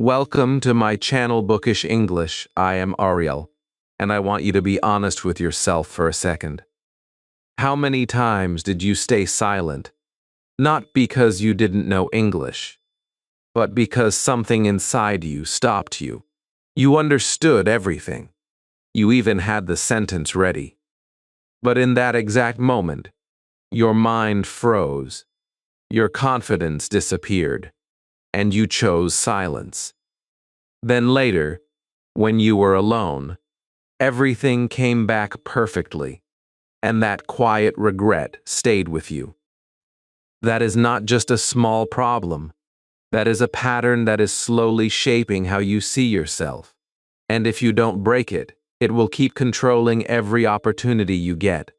Welcome to my channel Bookish English. I am Ariel, and I want you to be honest with yourself for a second. How many times did you stay silent? Not because you didn't know English, but because something inside you stopped you. You understood everything. You even had the sentence ready. But in that exact moment, your mind froze, your confidence disappeared, and you chose silence. Then later, when you were alone, everything came back perfectly, and that quiet regret stayed with you. That is not just a small problem. That is a pattern that is slowly shaping how you see yourself. And if you don't break it, it will keep controlling every opportunity you get.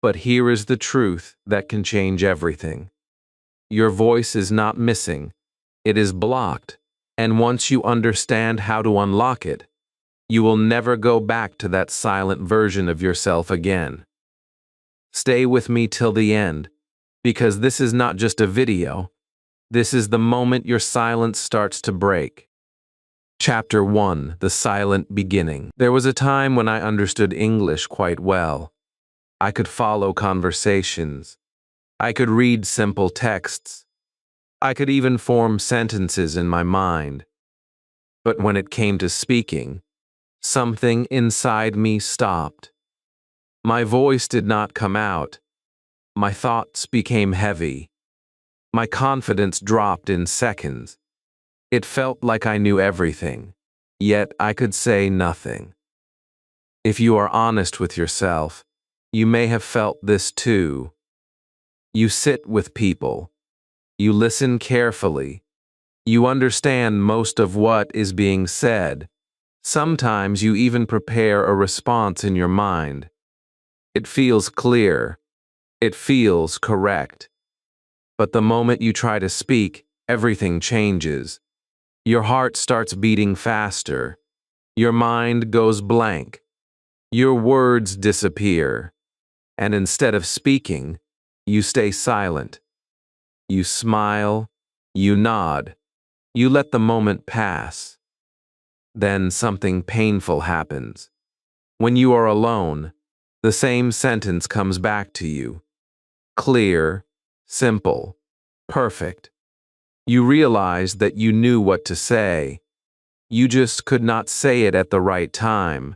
But here is the truth that can change everything. Your voice is not missing. It is blocked. And once you understand how to unlock it, you will never go back to that silent version of yourself again. Stay with me till the end, because this is not just a video. This is the moment your silence starts to break. Chapter 1: The Silent Beginning. There was a time when I understood English quite well. I could follow conversations. I could read simple texts. I could even form sentences in my mind. But when it came to speaking, something inside me stopped. My voice did not come out. My thoughts became heavy. My confidence dropped in seconds. It felt like I knew everything, yet I could say nothing. If you are honest with yourself, you may have felt this too. You sit with people. You listen carefully. You understand most of what is being said. Sometimes you even prepare a response in your mind. It feels clear. It feels correct. But the moment you try to speak, everything changes. Your heart starts beating faster. Your mind goes blank. Your words disappear. And instead of speaking, you stay silent. You smile. You nod. You let the moment pass. Then something painful happens. When you are alone, the same sentence comes back to you. Clear, simple, perfect. You realize that you knew what to say. You just could not say it at the right time.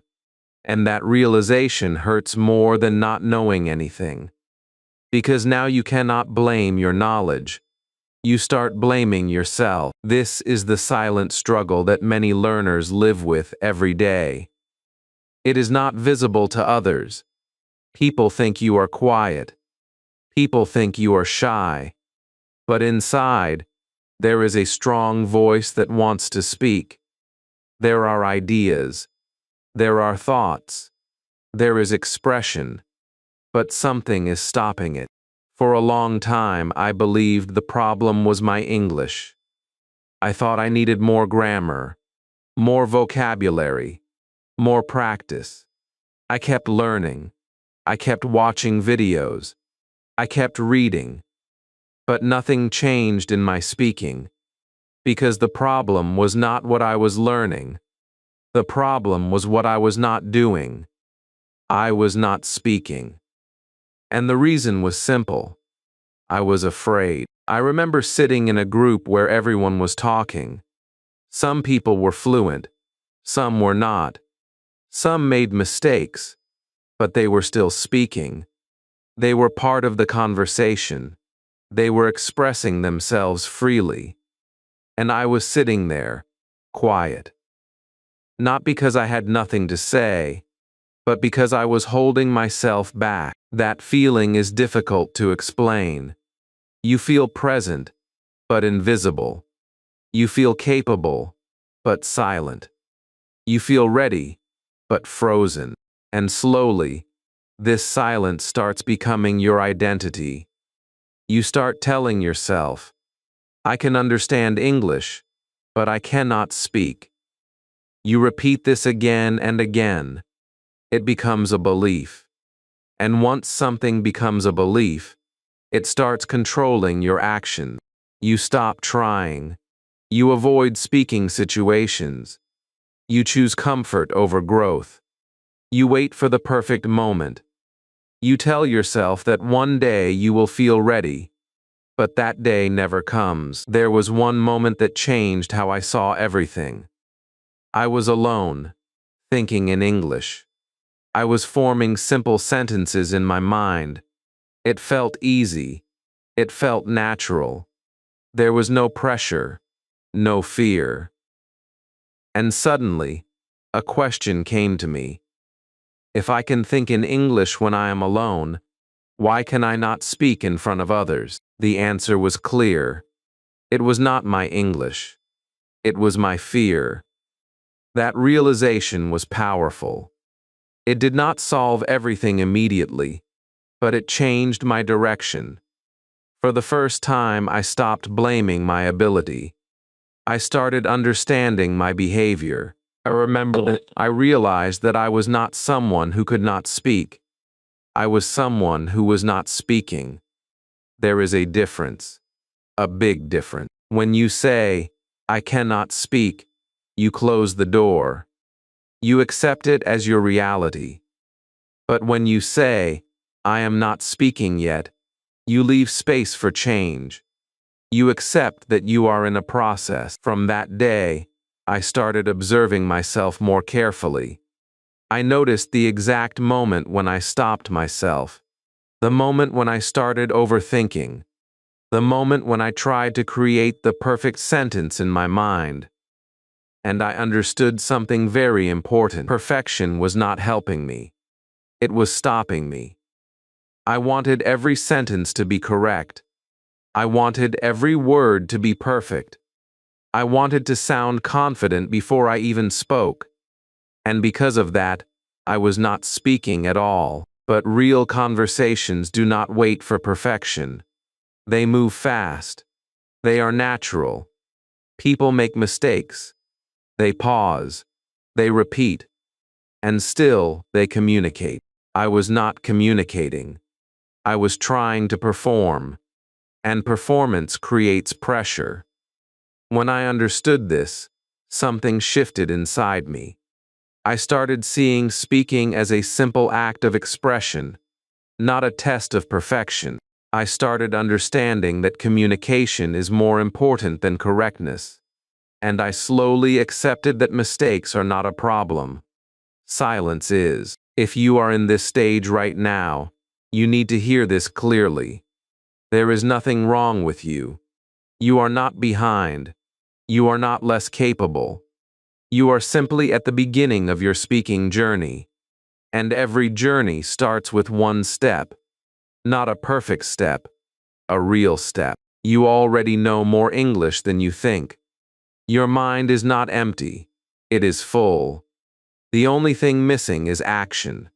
And that realization hurts more than not knowing anything. Because now you cannot blame your knowledge. You start blaming yourself. This is the silent struggle that many learners live with every day. It is not visible to others. People think you are quiet. People think you are shy. But inside, there is a strong voice that wants to speak. There are ideas. There are thoughts. There is expression. But something is stopping it. For a long time, I believed the problem was my English. I thought I needed more grammar, more vocabulary, more practice. I kept learning. I kept watching videos. I kept reading. But nothing changed in my speaking, because the problem was not what I was learning. The problem was what I was not doing. I was not speaking. And the reason was simple. I was afraid. I remember sitting in a group where everyone was talking. Some people were fluent. Some were not. Some made mistakes, but they were still speaking. They were part of the conversation. They were expressing themselves freely. And I was sitting there, quiet. Not because I had nothing to say, but because I was holding myself back. That feeling is difficult to explain. You feel present, but invisible. You feel capable, but silent. You feel ready, but frozen. And slowly, this silence starts becoming your identity. You start telling yourself, I can understand English, but I cannot speak. You repeat this again and again. It becomes a belief. And once something becomes a belief, it starts controlling your action. You stop trying. You avoid speaking situations. You choose comfort over growth. You wait for the perfect moment. You tell yourself that one day you will feel ready, but that day never comes. There was one moment that changed how I saw everything. I was alone, thinking in English. I was forming simple sentences in my mind. It felt easy. It felt natural. There was no pressure, no fear. And suddenly, a question came to me. If I can think in English when I am alone, why can I not speak in front of others? The answer was clear. It was not my English. It was my fear. That realization was powerful. It did not solve everything immediately, but it changed my direction. For the first time, I stopped blaming my ability. I started understanding my behavior. I realized that I was not someone who could not speak. I was someone who was not speaking. There is a difference, a big difference. When you say, I cannot speak, you close the door. You accept it as your reality. But when you say, I am not speaking yet, you leave space for change. You accept that you are in a process. From that day, I started observing myself more carefully. I noticed the exact moment when I stopped myself, the moment when I started overthinking, the moment when I tried to create the perfect sentence in my mind. And I understood something very important. Perfection was not helping me. It was stopping me. I wanted every sentence to be correct. I wanted every word to be perfect. I wanted to sound confident before I even spoke. And because of that, I was not speaking at all. But real conversations do not wait for perfection. They move fast. They are natural. People make mistakes. They pause. They repeat. And still, they communicate. I was not communicating. I was trying to perform. And performance creates pressure. When I understood this, something shifted inside me. I started seeing speaking as a simple act of expression, not a test of perfection. I started understanding that communication is more important than correctness. And I slowly accepted that mistakes are not a problem. Silence is. If you are in this stage right now, you need to hear this clearly. There is nothing wrong with you. You are not behind. You are not less capable. You are simply at the beginning of your speaking journey. And every journey starts with one step. Not a perfect step, a real step. You already know more English than you think. Your mind is not empty. It is full. The only thing missing is action.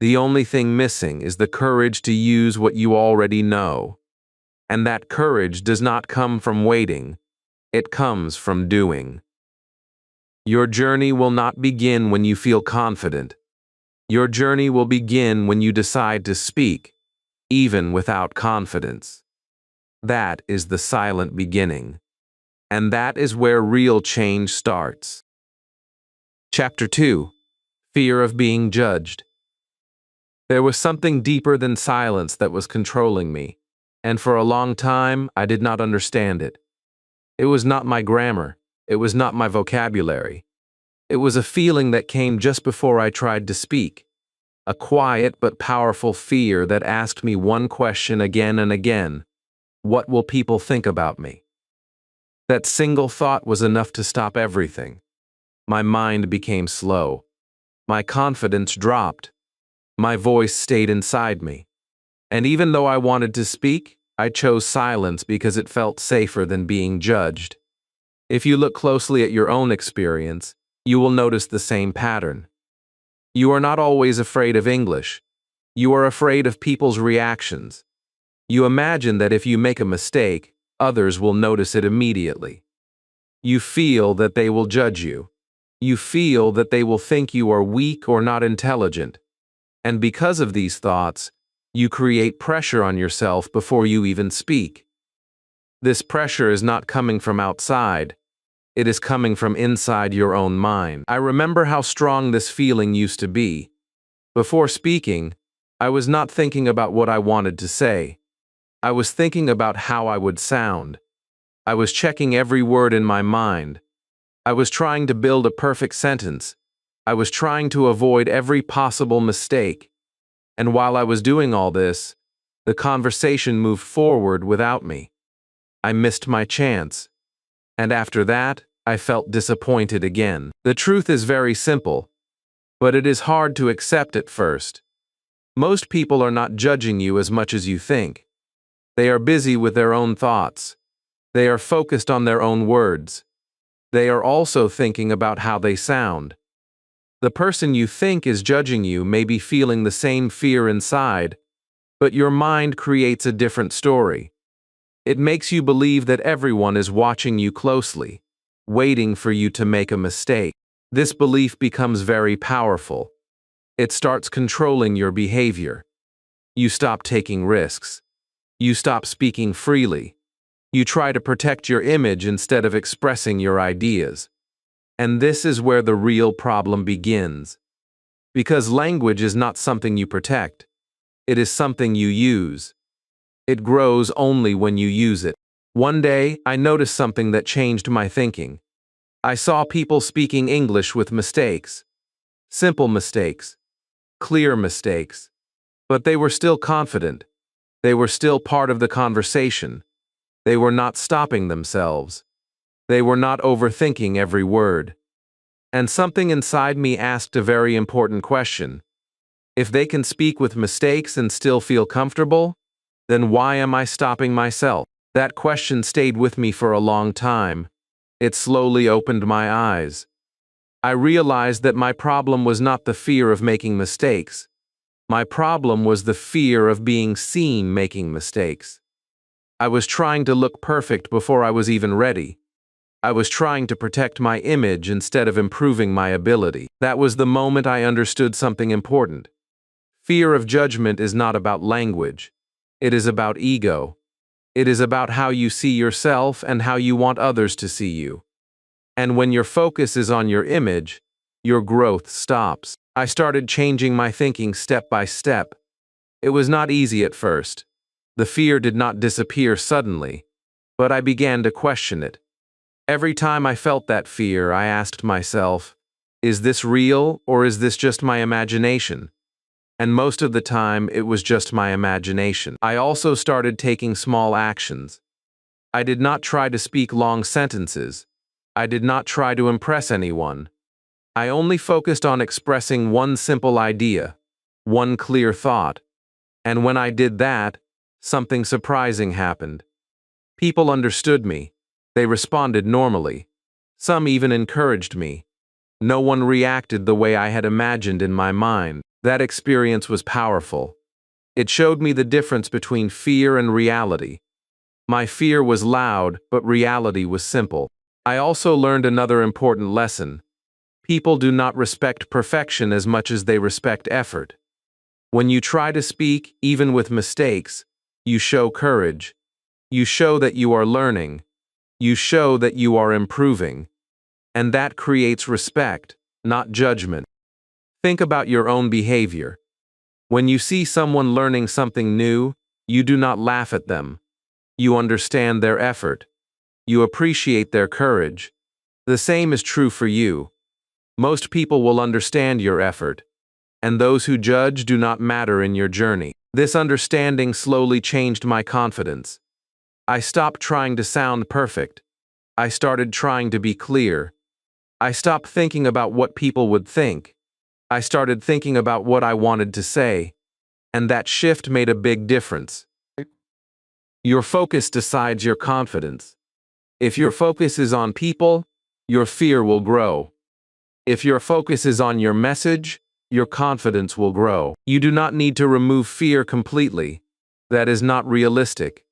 The only thing missing is the courage to use what you already know. And that courage does not come from waiting. It comes from doing. Your journey will not begin when you feel confident. Your journey will begin when you decide to speak, even without confidence. That is the silent beginning. And that is where real change starts. Chapter 2. Fear of being judged. There was something deeper than silence that was controlling me, and for a long time I did not understand it. It was not my grammar. It was not my vocabulary. It was a feeling that came just before I tried to speak. A quiet but powerful fear that asked me one question again and again. What will people think about me? That single thought was enough to stop everything. My mind became slow. My confidence dropped. My voice stayed inside me. And even though I wanted to speak, I chose silence because it felt safer than being judged. If you look closely at your own experience, you will notice the same pattern. You are not always afraid of English. You are afraid of people's reactions. You imagine that if you make a mistake, others will notice it immediately. You feel that they will judge you. You feel that they will think you are weak or not intelligent. And because of these thoughts, you create pressure on yourself before you even speak. This pressure is not coming from outside. It is coming from inside your own mind. I remember how strong this feeling used to be. Before speaking, I was not thinking about what I wanted to say. I was thinking about how I would sound. I was checking every word in my mind. I was trying to build a perfect sentence. I was trying to avoid every possible mistake. And while I was doing all this, the conversation moved forward without me. I missed my chance. And after that, I felt disappointed again. The truth is very simple, but it is hard to accept at first. Most people are not judging you as much as you think. They are busy with their own thoughts. They are focused on their own words. They are also thinking about how they sound. The person you think is judging you may be feeling the same fear inside, but your mind creates a different story. It makes you believe that everyone is watching you closely, waiting for you to make a mistake. This belief becomes very powerful. It starts controlling your behavior. You stop taking risks. You stop speaking freely. You try to protect your image instead of expressing your ideas. And this is where the real problem begins. Because language is not something you protect. It is something you use. It grows only when you use it. One day, I noticed something that changed my thinking. I saw people speaking English with mistakes. Simple mistakes. Clear mistakes. But they were still confident. They were still part of the conversation. They were not stopping themselves. They were not overthinking every word. And something inside me asked a very important question. If they can speak with mistakes and still feel comfortable, then why am I stopping myself? That question stayed with me for a long time. It slowly opened my eyes. I realized that my problem was not the fear of making mistakes. My problem was the fear of being seen making mistakes. I was trying to look perfect before I was even ready. I was trying to protect my image instead of improving my ability. That was the moment I understood something important. Fear of judgment is not about language. It is about ego. It is about how you see yourself and how you want others to see you. And when your focus is on your image, your growth stops. I started changing my thinking step by step. It was not easy at first. The fear did not disappear suddenly, but I began to question it. Every time I felt that fear, I asked myself, is this real or is this just my imagination? And most of the time, it was just my imagination. I also started taking small actions. I did not try to speak long sentences. I did not try to impress anyone. I only focused on expressing one simple idea, one clear thought. And when I did that, something surprising happened. People understood me. They responded normally. Some even encouraged me. No one reacted the way I had imagined in my mind. That experience was powerful. It showed me the difference between fear and reality. My fear was loud, but reality was simple. I also learned another important lesson. People do not respect perfection as much as they respect effort. When you try to speak, even with mistakes, you show courage. You show that you are learning. You show that you are improving. And that creates respect, not judgment. Think about your own behavior. When you see someone learning something new, you do not laugh at them. You understand their effort. You appreciate their courage. The same is true for you. Most people will understand your effort, and those who judge do not matter in your journey. This understanding slowly changed my confidence. I stopped trying to sound perfect. I started trying to be clear. I stopped thinking about what people would think. I started thinking about what I wanted to say, and that shift made a big difference. Your focus decides your confidence. If your focus is on people, your fear will grow. If your focus is on your message, your confidence will grow. You do not need to remove fear completely. That is not realistic.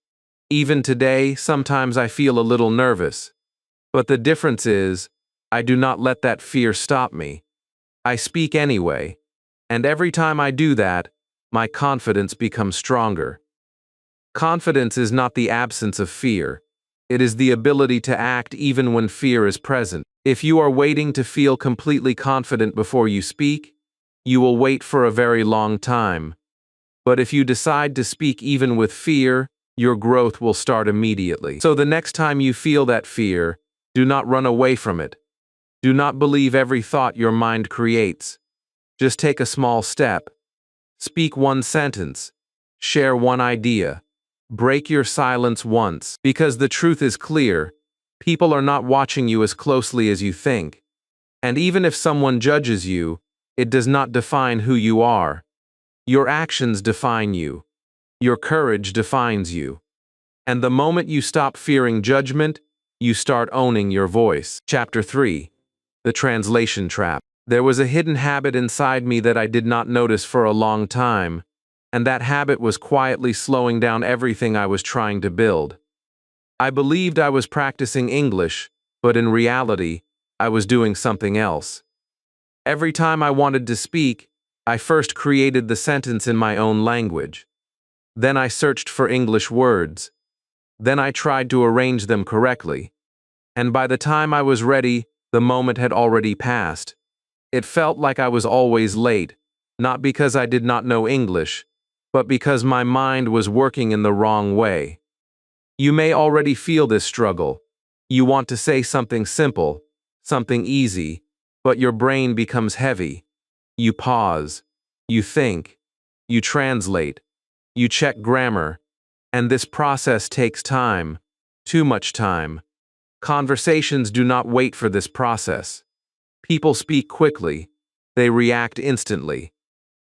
Even today, sometimes I feel a little nervous. But the difference is, I do not let that fear stop me. I speak anyway. And every time I do that, my confidence becomes stronger. Confidence is not the absence of fear. It is the ability to act even when fear is present. If you are waiting to feel completely confident before you speak, you will wait for a very long time. But if you decide to speak even with fear, your growth will start immediately. So the next time you feel that fear, do not run away from it. Do not believe every thought your mind creates. Just take a small step. Speak one sentence. Share one idea. Break your silence once. Because the truth is clear, people are not watching you as closely as you think. And even if someone judges you, it does not define who you are. Your actions define you. Your courage defines you. And the moment you stop fearing judgment, you start owning your voice. Chapter 3. The Translation Trap. There was a hidden habit inside me that I did not notice for a long time, and that habit was quietly slowing down everything I was trying to build. I believed I was practicing English, but in reality, I was doing something else. Every time I wanted to speak, I first created the sentence in my own language. Then I searched for English words. Then I tried to arrange them correctly. And by the time I was ready, the moment had already passed. It felt like I was always late, not because I did not know English, but because my mind was working in the wrong way. You may already feel this struggle. You want to say something simple, something easy, but your brain becomes heavy. You pause. You think. You translate. You check grammar. And this process takes time. Too much time. Conversations do not wait for this process. People speak quickly. They react instantly.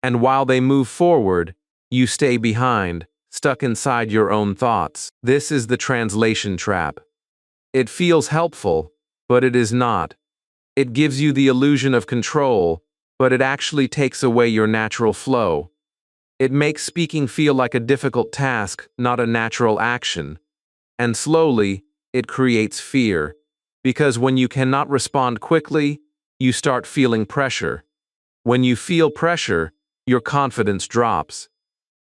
And while they move forward, you stay behind, stuck inside your own thoughts. This is the translation trap. It feels helpful, but it is not. It gives you the illusion of control, but it actually takes away your natural flow. It makes speaking feel like a difficult task, not a natural action. And slowly, it creates fear. Because when you cannot respond quickly, you start feeling pressure. When you feel pressure, your confidence drops.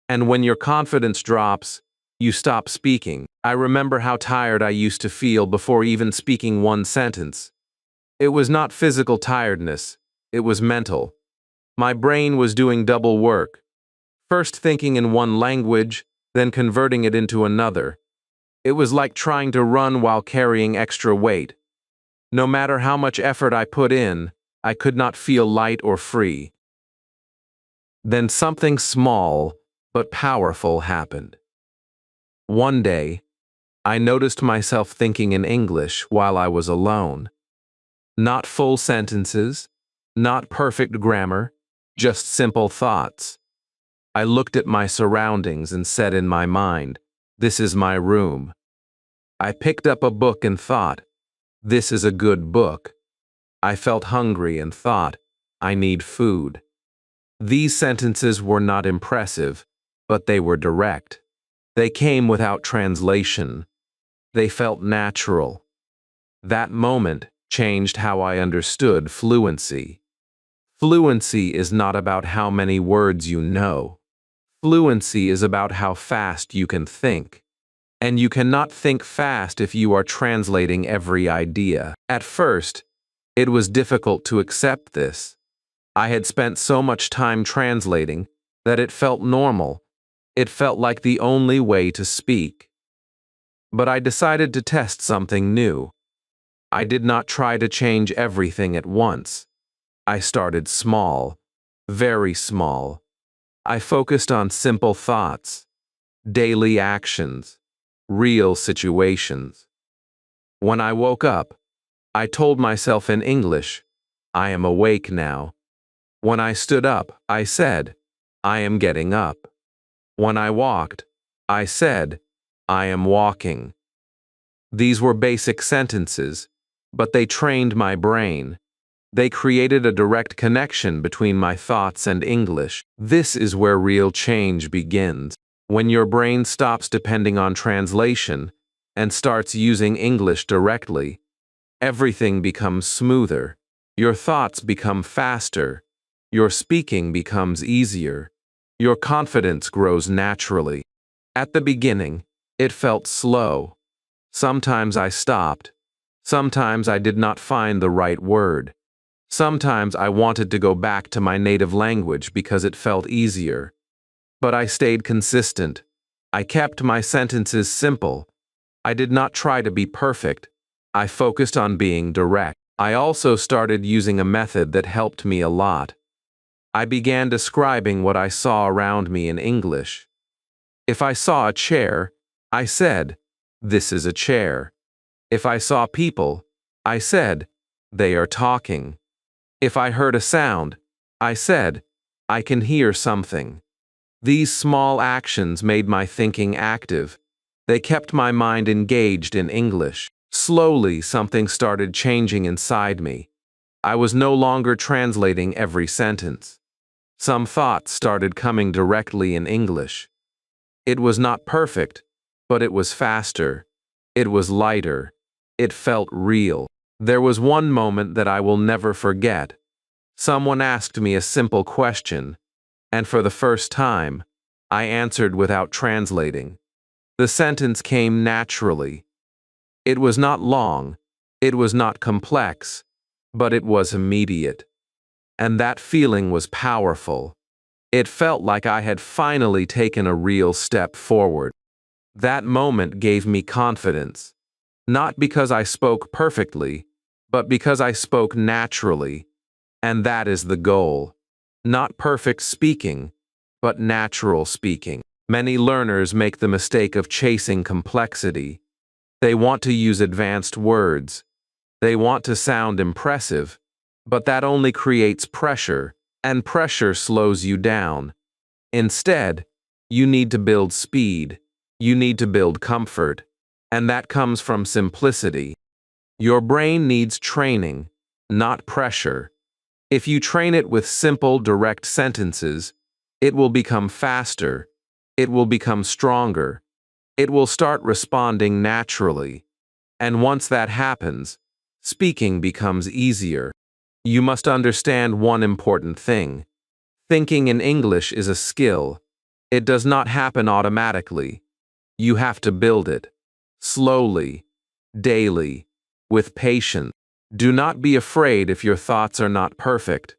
And when your confidence drops, you stop speaking. I remember how tired I used to feel before even speaking one sentence. It was not physical tiredness, it was mental. My brain was doing double work. First thinking in one language, then converting it into another. It was like trying to run while carrying extra weight. No matter how much effort I put in, I could not feel light or free. Then something small but powerful happened. One day, I noticed myself thinking in English while I was alone. Not full sentences, not perfect grammar, just simple thoughts. I looked at my surroundings and said in my mind, "This is my room." I picked up a book and thought, "This is a good book." I felt hungry and thought, "I need food." These sentences were not impressive, but they were direct. They came without translation. They felt natural. That moment changed how I understood fluency. Fluency is not about how many words you know. Fluency is about how fast you can think. And you cannot think fast if you are translating every idea. At first, it was difficult to accept this. I had spent so much time translating that it felt normal. It felt like the only way to speak. But I decided to test something new. I did not try to change everything at once. I started small, very small. I focused on simple thoughts, daily actions, real situations. When I woke up, I told myself in English, "I am awake now." When I stood up, I said, "I am getting up." When I walked, I said, "I am walking." These were basic sentences, but they trained my brain. They created a direct connection between my thoughts and English. This is where real change begins. When your brain stops depending on translation and starts using English directly, everything becomes smoother. Your thoughts become faster. Your speaking becomes easier. Your confidence grows naturally. At the beginning, it felt slow. Sometimes I stopped. Sometimes I did not find the right word. Sometimes I wanted to go back to my native language because it felt easier. But I stayed consistent. I kept my sentences simple. I did not try to be perfect. I focused on being direct. I also started using a method that helped me a lot. I began describing what I saw around me in English. If I saw a chair, I said, "This is a chair." If I saw people, I said, "They are talking." If I heard a sound, I said, "I can hear something." These small actions made my thinking active. They kept my mind engaged in English. Slowly, something started changing inside me. I was no longer translating every sentence. Some thoughts started coming directly in English. It was not perfect, but it was faster. It was lighter. It felt real. There was one moment that I will never forget. Someone asked me a simple question, and for the first time, I answered without translating. The sentence came naturally. It was not long, it was not complex, but it was immediate. And that feeling was powerful. It felt like I had finally taken a real step forward. That moment gave me confidence, not because I spoke perfectly, but because I spoke naturally. And that is the goal. Not perfect speaking, but natural speaking. Many learners make the mistake of chasing complexity. They want to use advanced words. They want to sound impressive, but that only creates pressure, and pressure slows you down. Instead, you need to build speed. You need to build comfort, and that comes from simplicity. Your brain needs training, not pressure. If you train it with simple, direct sentences, it will become faster. It will become stronger. It will start responding naturally. And once that happens, speaking becomes easier. You must understand one important thing. Thinking in English is a skill. It does not happen automatically. You have to build it. Slowly, daily, with patience. Do not be afraid if your thoughts are not perfect.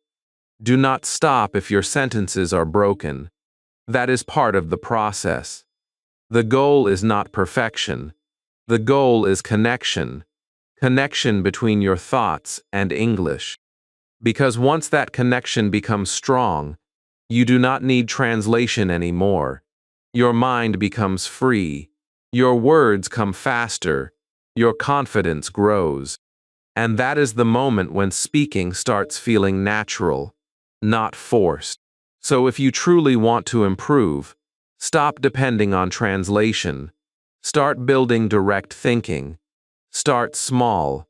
Do not stop if your sentences are broken. That is part of the process. The goal is not perfection. The goal is connection. Connection between your thoughts and English. Because once that connection becomes strong, you do not need translation anymore. Your mind becomes free. Your words come faster. Your confidence grows. And that is the moment when speaking starts feeling natural, not forced. So if you truly want to improve, stop depending on translation. Start building direct thinking. Start small.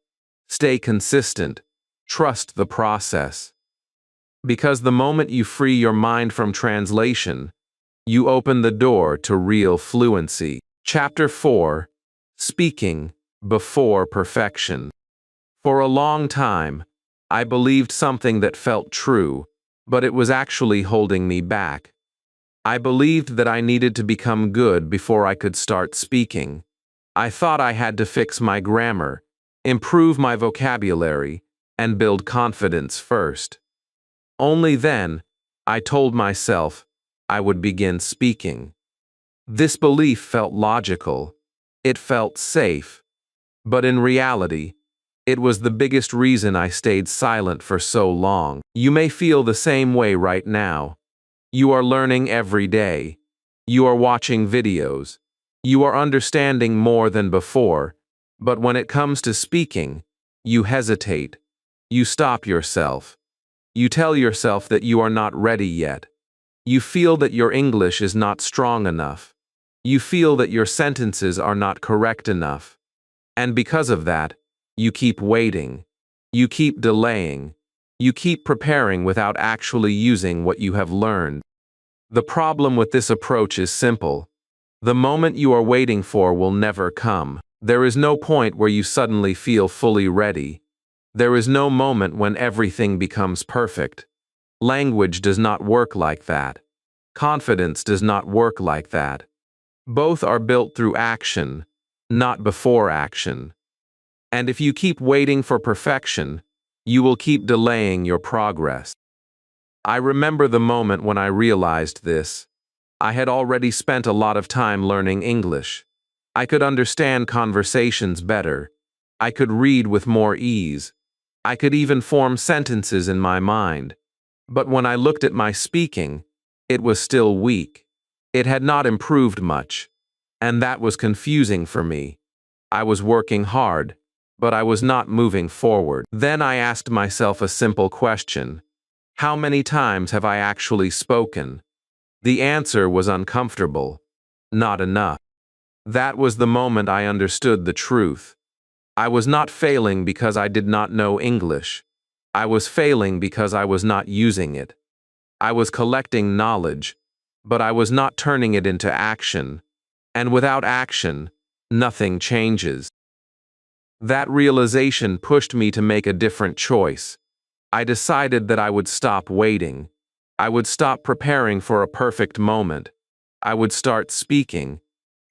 Stay consistent. Trust the process. Because the moment you free your mind from translation, you open the door to real fluency. Chapter 4. Speaking Before Perfection. For a long time, I believed something that felt true, but it was actually holding me back. I believed that I needed to become good before I could start speaking. I thought I had to fix my grammar, improve my vocabulary, and build confidence first. Only then, I told myself, I would begin speaking. This belief felt logical. It felt safe. But in reality, it was the biggest reason I stayed silent for so long. You may feel the same way right now. You are learning every day. You are watching videos. You are understanding more than before. But when it comes to speaking, you hesitate. You stop yourself. You tell yourself that you are not ready yet. You feel that your English is not strong enough. You feel that your sentences are not correct enough. And because of that, you keep waiting. You keep delaying. You keep preparing without actually using what you have learned. The problem with this approach is simple. The moment you are waiting for will never come. There is no point where you suddenly feel fully ready. There is no moment when everything becomes perfect. Language does not work like that. Confidence does not work like that. Both are built through action. not before action. And if you keep waiting for perfection, you will keep delaying your progress. I remember the moment when I realized this. I had already spent a lot of time learning English. I could understand conversations better. I could read with more ease. I could even form sentences in my mind. But when I looked at my speaking, it was still weak. It had not improved much. And that was confusing for me. I was working hard, but I was not moving forward. Then I asked myself a simple question. How many times have I actually spoken? The answer was uncomfortable. Not enough. That was the moment I understood the truth. I was not failing because I did not know English. I was failing because I was not using it. I was collecting knowledge, but I was not turning it into action. And without action, nothing changes. That realization pushed me to make a different choice. I decided that I would stop waiting. I would stop preparing for a perfect moment. I would start speaking,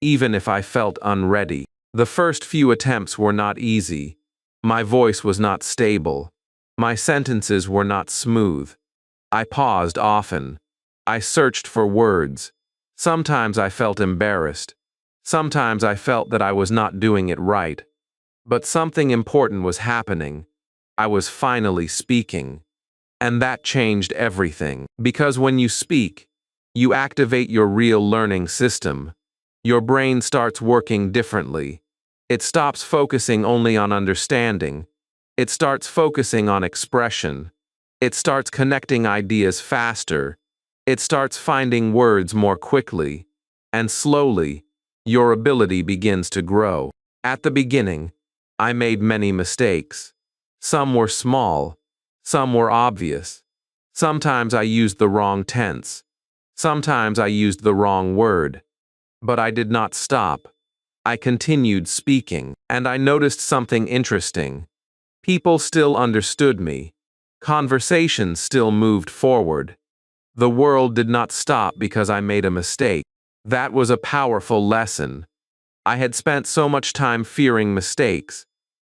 even if I felt unready. The first few attempts were not easy. My voice was not stable. My sentences were not smooth. I paused often. I searched for words. Sometimes I felt embarrassed. Sometimes I felt that I was not doing it right. But something important was happening. I was finally speaking. And that changed everything. Because when you speak, you activate your real learning system. Your brain starts working differently. It stops focusing only on understanding. It starts focusing on expression. It starts connecting ideas faster. It starts finding words more quickly. And slowly, your ability begins to grow. At the beginning, I made many mistakes. Some were small. Some were obvious. Sometimes I used the wrong tense. Sometimes I used the wrong word. But I did not stop. I continued speaking, and I noticed something interesting. People still understood me. Conversations still moved forward. The world did not stop because I made a mistake. That was a powerful lesson. I had spent so much time fearing mistakes,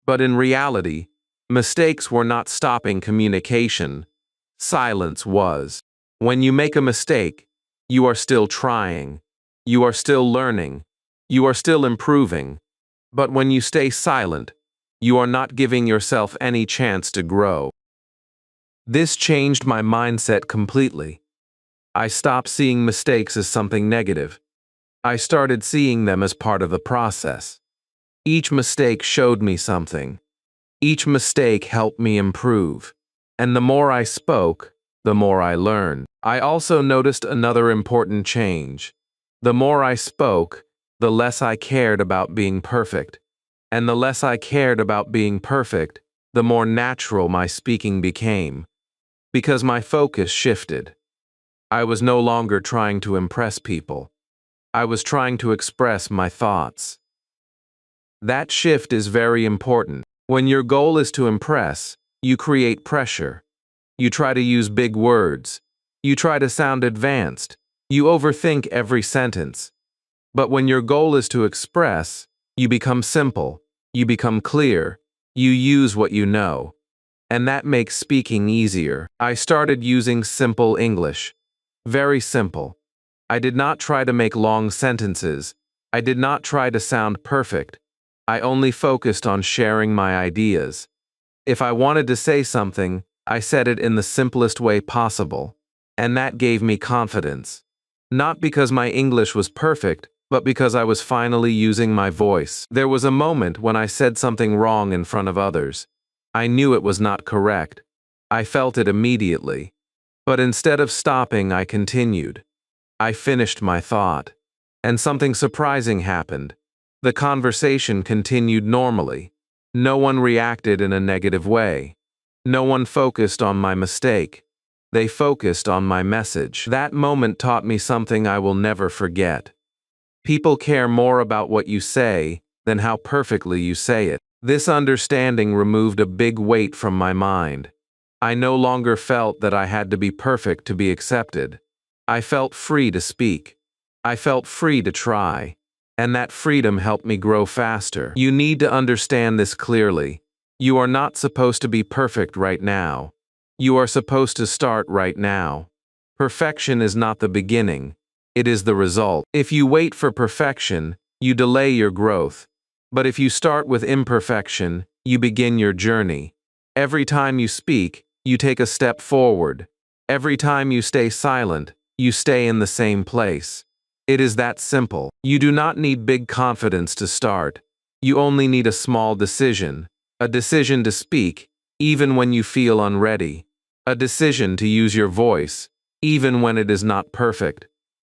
but in reality, mistakes were not stopping communication. Silence was. When you make a mistake, you are still trying. You are still learning. You are still improving. But when you stay silent, you are not giving yourself any chance to grow. This changed my mindset completely. I stopped seeing mistakes as something negative. I started seeing them as part of the process. Each mistake showed me something. Each mistake helped me improve. And the more I spoke, the more I learned. I also noticed another important change. The more I spoke, the less I cared about being perfect. And the less I cared about being perfect, the more natural my speaking became. Because my focus shifted. I was no longer trying to impress people. I was trying to express my thoughts. That shift is very important. When your goal is to impress, you create pressure. You try to use big words. You try to sound advanced. You overthink every sentence. But when your goal is to express, you become simple. You become clear. You use what you know. And that makes speaking easier. I started using simple English. Very simple. I did not try to make long sentences. I did not try to sound perfect. I only focused on sharing my ideas. If I wanted to say something, I said it in the simplest way possible. And that gave me confidence. Not because my English was perfect, but because I was finally using my voice. There was a moment when I said something wrong in front of others. I knew it was not correct. I felt it immediately. But instead of stopping, I continued. I finished my thought. And something surprising happened. The conversation continued normally. No one reacted in a negative way. No one focused on my mistake. They focused on my message. That moment taught me something I will never forget. People care more about what you say than how perfectly you say it. This understanding removed a big weight from my mind. I no longer felt that I had to be perfect to be accepted. I felt free to speak. I felt free to try. and that freedom helped me grow faster. You need to understand this clearly. You are not supposed to be perfect right now. You are supposed to start right now. Perfection is not the beginning. It is the result. If you wait for perfection, you delay your growth. But if you start with imperfection, you begin your journey. Every time you speak, you take a step forward. Every time you stay silent, you stay in the same place. It is that simple. You do not need big confidence to start. You only need a small decision. A decision to speak, even when you feel unready. A decision to use your voice, even when it is not perfect.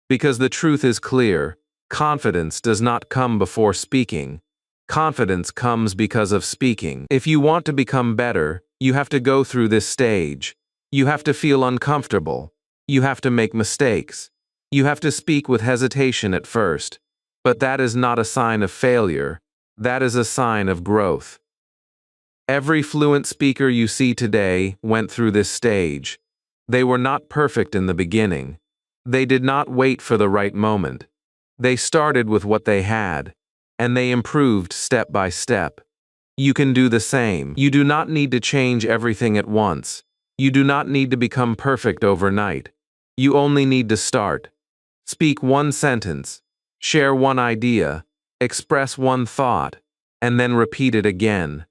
Because the truth is clear, confidence does not come before speaking. Confidence comes because of speaking. If you want to become better, you have to go through this stage. You have to feel uncomfortable. You have to make mistakes. You have to speak with hesitation at first. But that is not a sign of failure. That is a sign of growth. Every fluent speaker you see today went through this stage. They were not perfect in the beginning. They did not wait for the right moment. They started with what they had, and they improved step by step. You can do the same. You do not need to change everything at once. You do not need to become perfect overnight. You only need to start. Speak one sentence, share one idea, express one thought, and then repeat it again.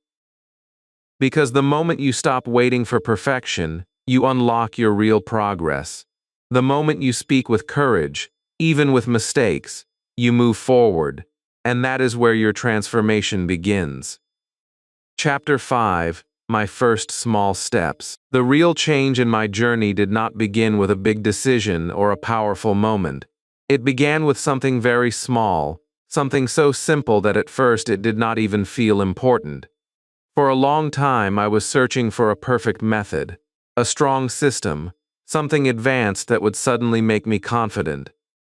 Because the moment you stop waiting for perfection, you unlock your real progress. The moment you speak with courage, even with mistakes, you move forward, and that is where your transformation begins. Chapter 5: My First Small Steps. The real change in my journey did not begin with a big decision or a powerful moment. It began with something very small, something so simple that at first it did not even feel important. For a long time I was searching for a perfect method, a strong system, something advanced that would suddenly make me confident.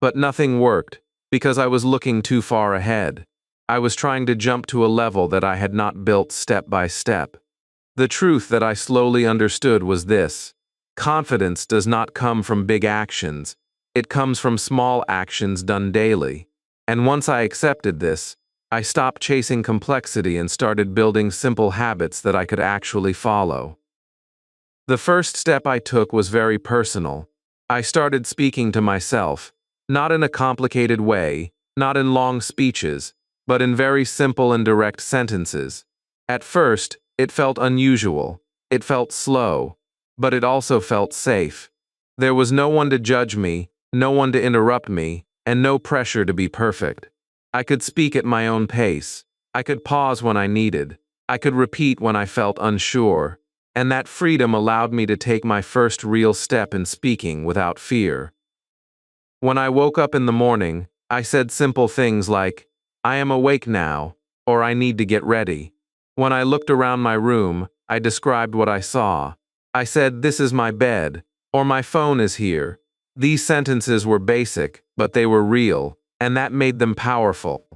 But nothing worked, because I was looking too far ahead. I was trying to jump to a level that I had not built step by step. The truth that I slowly understood was this: confidence does not come from big actions. It comes from small actions done daily. And once I accepted this, I stopped chasing complexity and started building simple habits that I could actually follow. The first step I took was very personal. I started speaking to myself, not in a complicated way, not in long speeches, but in very simple and direct sentences. At first, it felt unusual, it felt slow, but it also felt safe. There was no one to judge me, no one to interrupt me, and no pressure to be perfect. I could speak at my own pace. I could pause when I needed. I could repeat when I felt unsure. And that freedom allowed me to take my first real step in speaking without fear. When I woke up in the morning, I said simple things like, "I am awake now," or "I need to get ready." When I looked around my room, I described what I saw. I said, "This is my bed," or "My phone is here." These sentences were basic, but they were real, and that made them powerful.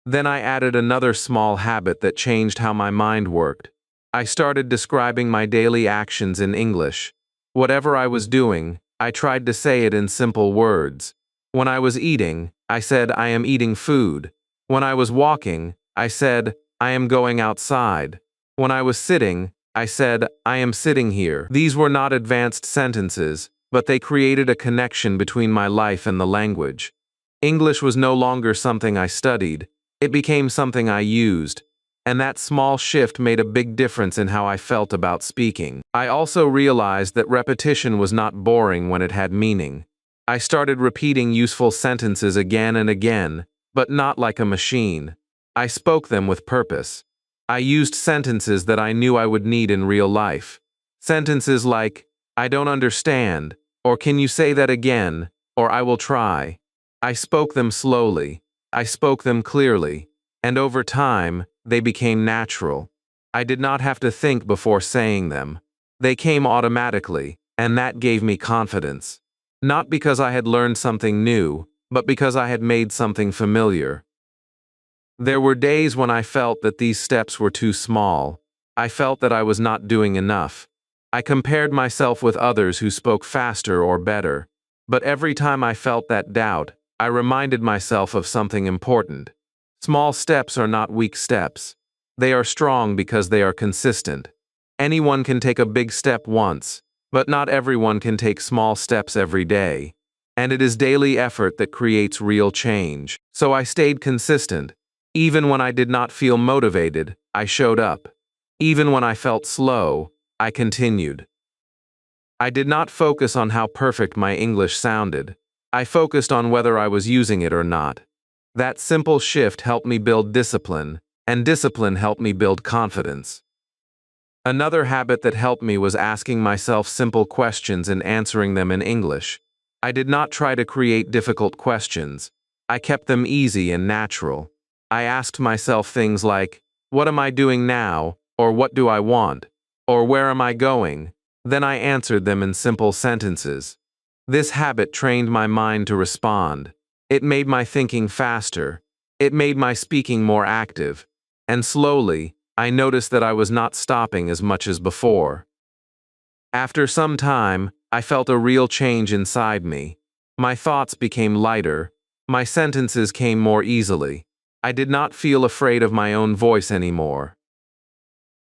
Then I added another small habit that changed how my mind worked. I started describing my daily actions in English. Whatever I was doing, I tried to say it in simple words. When I was eating, I said, "I am eating food." When I was walking, I said, "I am going outside." When I was sitting, I said, "I am sitting here." These were not advanced sentences, but they created a connection between my life and the language. English was no longer something I studied. It became something I used. And that small shift made a big difference in how I felt about speaking. I also realized that repetition was not boring when it had meaning. I started repeating useful sentences again and again, but not like a machine. I spoke them with purpose. I used sentences that I knew I would need in real life. Sentences like, "I don't understand," or "Can you say that again?" or "I will try." I spoke them slowly. I spoke them clearly. And over time, they became natural. I did not have to think before saying them. They came automatically, and that gave me confidence. Not because I had learned something new, but because I had made something familiar. There were days when I felt that these steps were too small. I felt that I was not doing enough. I compared myself with others who spoke faster or better. But every time I felt that doubt, I reminded myself of something important. Small steps are not weak steps. They are strong because they are consistent. Anyone can take a big step once, but not everyone can take small steps every day. And it is daily effort that creates real change. So I stayed consistent. Even when I did not feel motivated, I showed up. Even when I felt slow, I continued. I did not focus on how perfect my English sounded. I focused on whether I was using it or not. That simple shift helped me build discipline, and discipline helped me build confidence. Another habit that helped me was asking myself simple questions and answering them in English. I did not try to create difficult questions. I kept them easy and natural. I asked myself things like, "What am I doing now?" or "What do I want?" or "Where am I going?" Then I answered them in simple sentences. This habit trained my mind to respond. It made my thinking faster. It made my speaking more active. And slowly, I noticed that I was not stopping as much as before. After some time, I felt a real change inside me. My thoughts became lighter. My sentences came more easily. I did not feel afraid of my own voice anymore.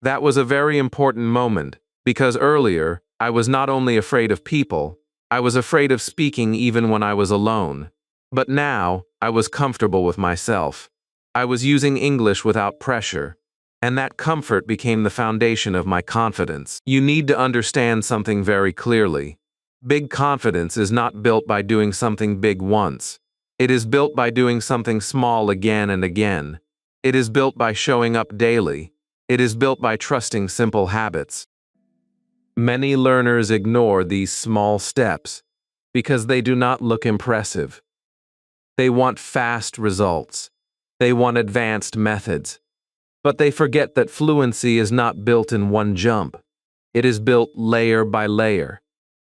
That was a very important moment, because earlier, I was not only afraid of people, I was afraid of speaking even when I was alone. But now, I was comfortable with myself. I was using English without pressure. And that comfort became the foundation of my confidence. You need to understand something very clearly. Big confidence is not built by doing something big once. It is built by doing something small again and again. It is built by showing up daily. It is built by trusting simple habits. Many learners ignore these small steps because they do not look impressive. They want fast results. They want advanced methods. But they forget that fluency is not built in one jump. It is built layer by layer.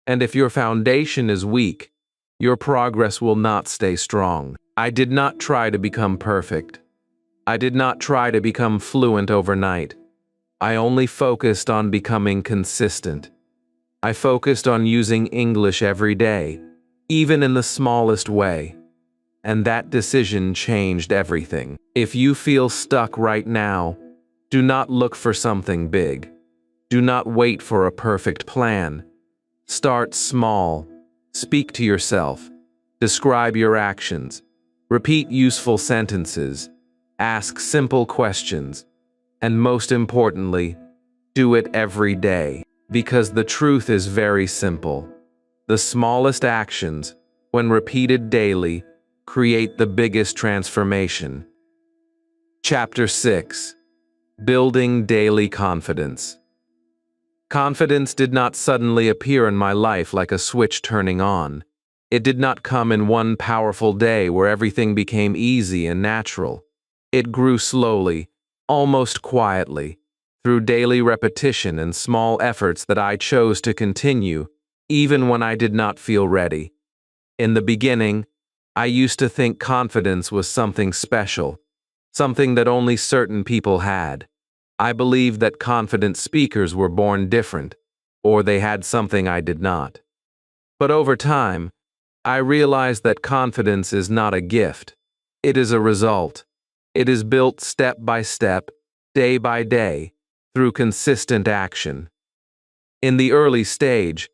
And if your foundation is weak, your progress will not stay strong. I did not try to become perfect. I did not try to become fluent overnight. I only focused on becoming consistent. I focused on using English every day, even in the smallest way. And that decision changed everything. If you feel stuck right now, do not look for something big. Do not wait for a perfect plan. Start small. Speak to yourself. Describe your actions. Repeat useful sentences. Ask simple questions. And most importantly, do it every day. Because the truth is very simple. The smallest actions, when repeated daily, create the biggest transformation. Chapter 6. Building Daily Confidence. Confidence did not suddenly appear in my life like a switch turning on. It did not come in one powerful day where everything became easy and natural. It grew slowly, almost quietly, through daily repetition and small efforts that I chose to continue, even when I did not feel ready. In the beginning, I used to think confidence was something special, something that only certain people had. I believed that confident speakers were born different, or they had something I did not. But over time, I realized that confidence is not a gift. It is a result. It is built step by step, day by day, through consistent action. In the early stage,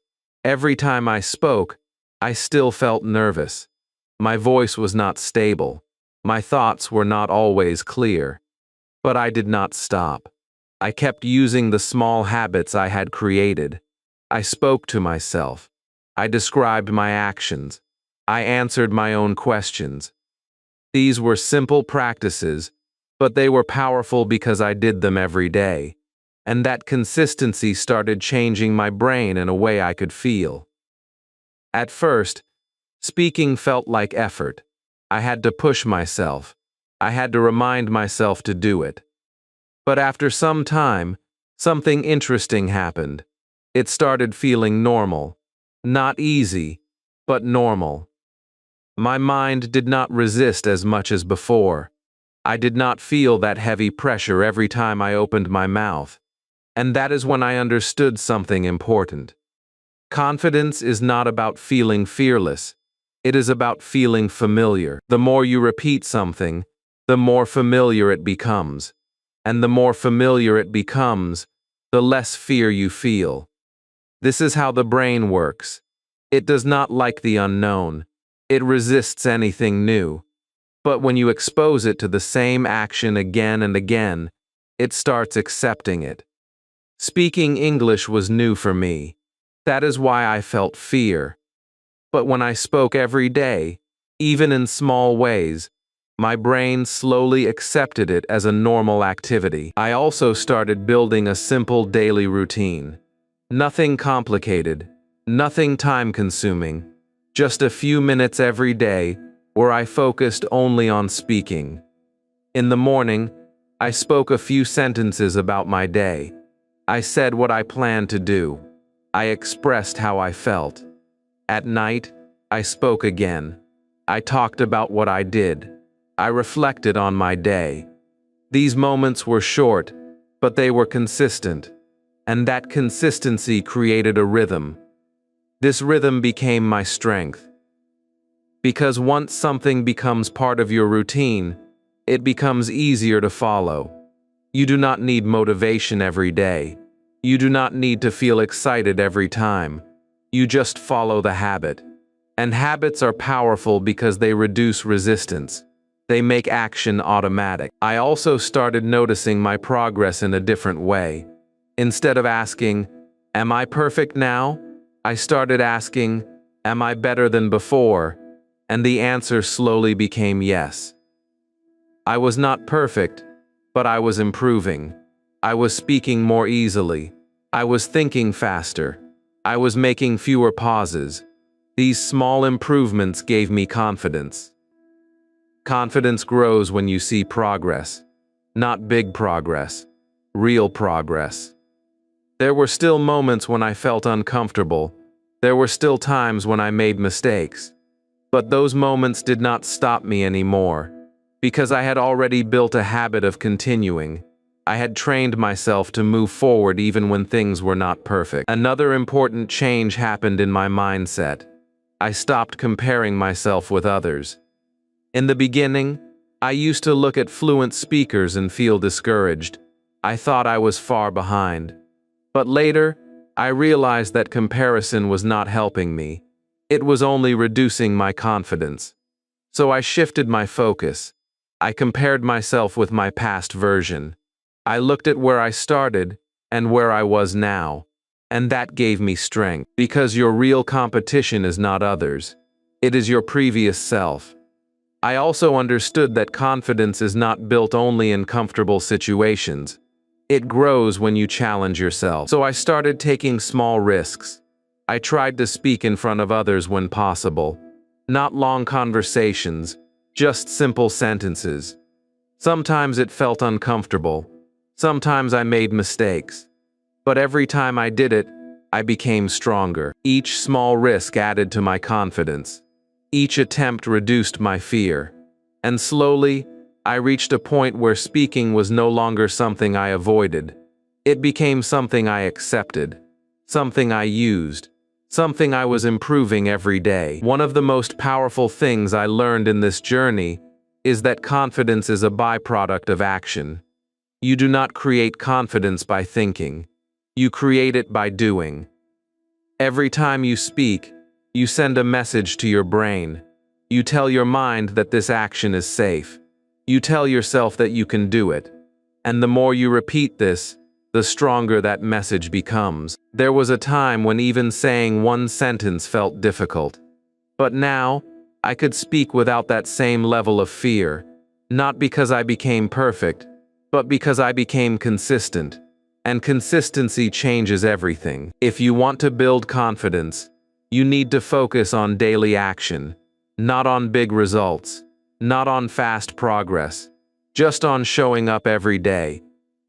every time I spoke, I still felt nervous. My voice was not stable. My thoughts were not always clear. But I did not stop. I kept using the small habits I had created. I spoke to myself. I described my actions. I answered my own questions. These were simple practices, but they were powerful because I did them every day. And that consistency started changing my brain in a way I could feel. At first, speaking felt like effort. I had to push myself. I had to remind myself to do it. But after some time, something interesting happened. It started feeling normal. Not easy, but normal. My mind did not resist as much as before. I did not feel that heavy pressure every time I opened my mouth. And that is when I understood something important. Confidence is not about feeling fearless. It is about feeling familiar. The more you repeat something, the more familiar it becomes. And the more familiar it becomes, the less fear you feel. This is how the brain works. It does not like the unknown. It resists anything new. But when you expose it to the same action again and again, it starts accepting it. Speaking English was new for me. That is why I felt fear. But when I spoke every day, even in small ways, my brain slowly accepted it as a normal activity. I also started building a simple daily routine. Nothing complicated, nothing time-consuming, just a few minutes every day where I focused only on speaking. In the morning, I spoke a few sentences about my day. I said what I planned to do. I expressed how I felt. At night, I spoke again. I talked about what I did. I reflected on my day. These moments were short, but they were consistent, and that consistency created a rhythm. This rhythm became my strength. Because once something becomes part of your routine, it becomes easier to follow. You do not need motivation every day. You do not need to feel excited every time. You just follow the habit. And habits are powerful because they reduce resistance. They make action automatic. I also started noticing my progress in a different way. Instead of asking, "Am I perfect now?" I started asking, "Am I better than before?" And the answer slowly became yes. I was not perfect, but I was improving. I was speaking more easily. I was thinking faster. I was making fewer pauses. These small improvements gave me confidence. Confidence grows when you see progress. Not big progress. Real progress. There were still moments when I felt uncomfortable. There were still times when I made mistakes. But those moments did not stop me anymore. Because I had already built a habit of continuing. I had trained myself to move forward even when things were not perfect. Another important change happened in my mindset. I stopped comparing myself with others. In the beginning, I used to look at fluent speakers and feel discouraged. I thought I was far behind. But later, I realized that comparison was not helping me. It was only reducing my confidence. So I shifted my focus. I compared myself with my past version. I looked at where I started and where I was now. And that gave me strength. Because your real competition is not others. It is your previous self. I also understood that confidence is not built only in comfortable situations. It grows when you challenge yourself. So I started taking small risks. I tried to speak in front of others when possible. Not long conversations, just simple sentences. Sometimes it felt uncomfortable. Sometimes I made mistakes. But every time I did it, I became stronger. Each small risk added to my confidence. Each attempt reduced my fear. And slowly, I reached a point where speaking was no longer something I avoided. It became something I accepted. Something I used. Something I was improving every day. One of the most powerful things I learned in this journey is that confidence is a byproduct of action. You do not create confidence by thinking. You create it by doing. Every time you speak, you send a message to your brain. You tell your mind that this action is safe. You tell yourself that you can do it. And the more you repeat this, the stronger that message becomes. There was a time when even saying one sentence felt difficult. But now, I could speak without that same level of fear. Not because I became perfect, but because I became consistent. And consistency changes everything. If you want to build confidence, you need to focus on daily action, not on big results, not on fast progress, just on showing up every day.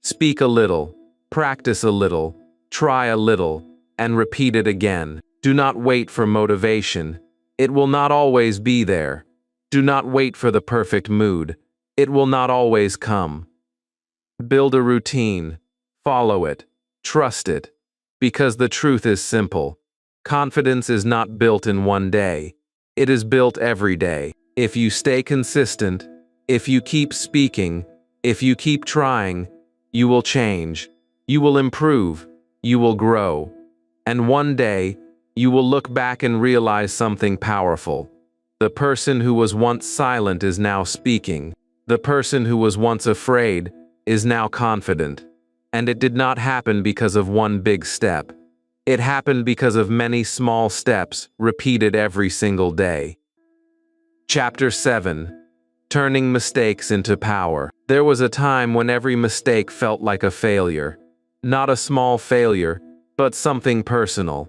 Speak a little, practice a little, try a little, and repeat it again. Do not wait for motivation. It will not always be there. Do not wait for the perfect mood. It will not always come. Build a routine. Follow it. Trust it. Because the truth is simple. Confidence is not built in one day. It is built every day. If you stay consistent, if you keep speaking, if you keep trying, you will change, you will improve, you will grow. And one day, you will look back and realize something powerful. The person who was once silent is now speaking. The person who was once afraid is now confident. And it did not happen because of one big step. It happened because of many small steps repeated every single day. Chapter 7. Turning Mistakes into Power. There was a time when every mistake felt like a failure. Not a small failure, but something personal.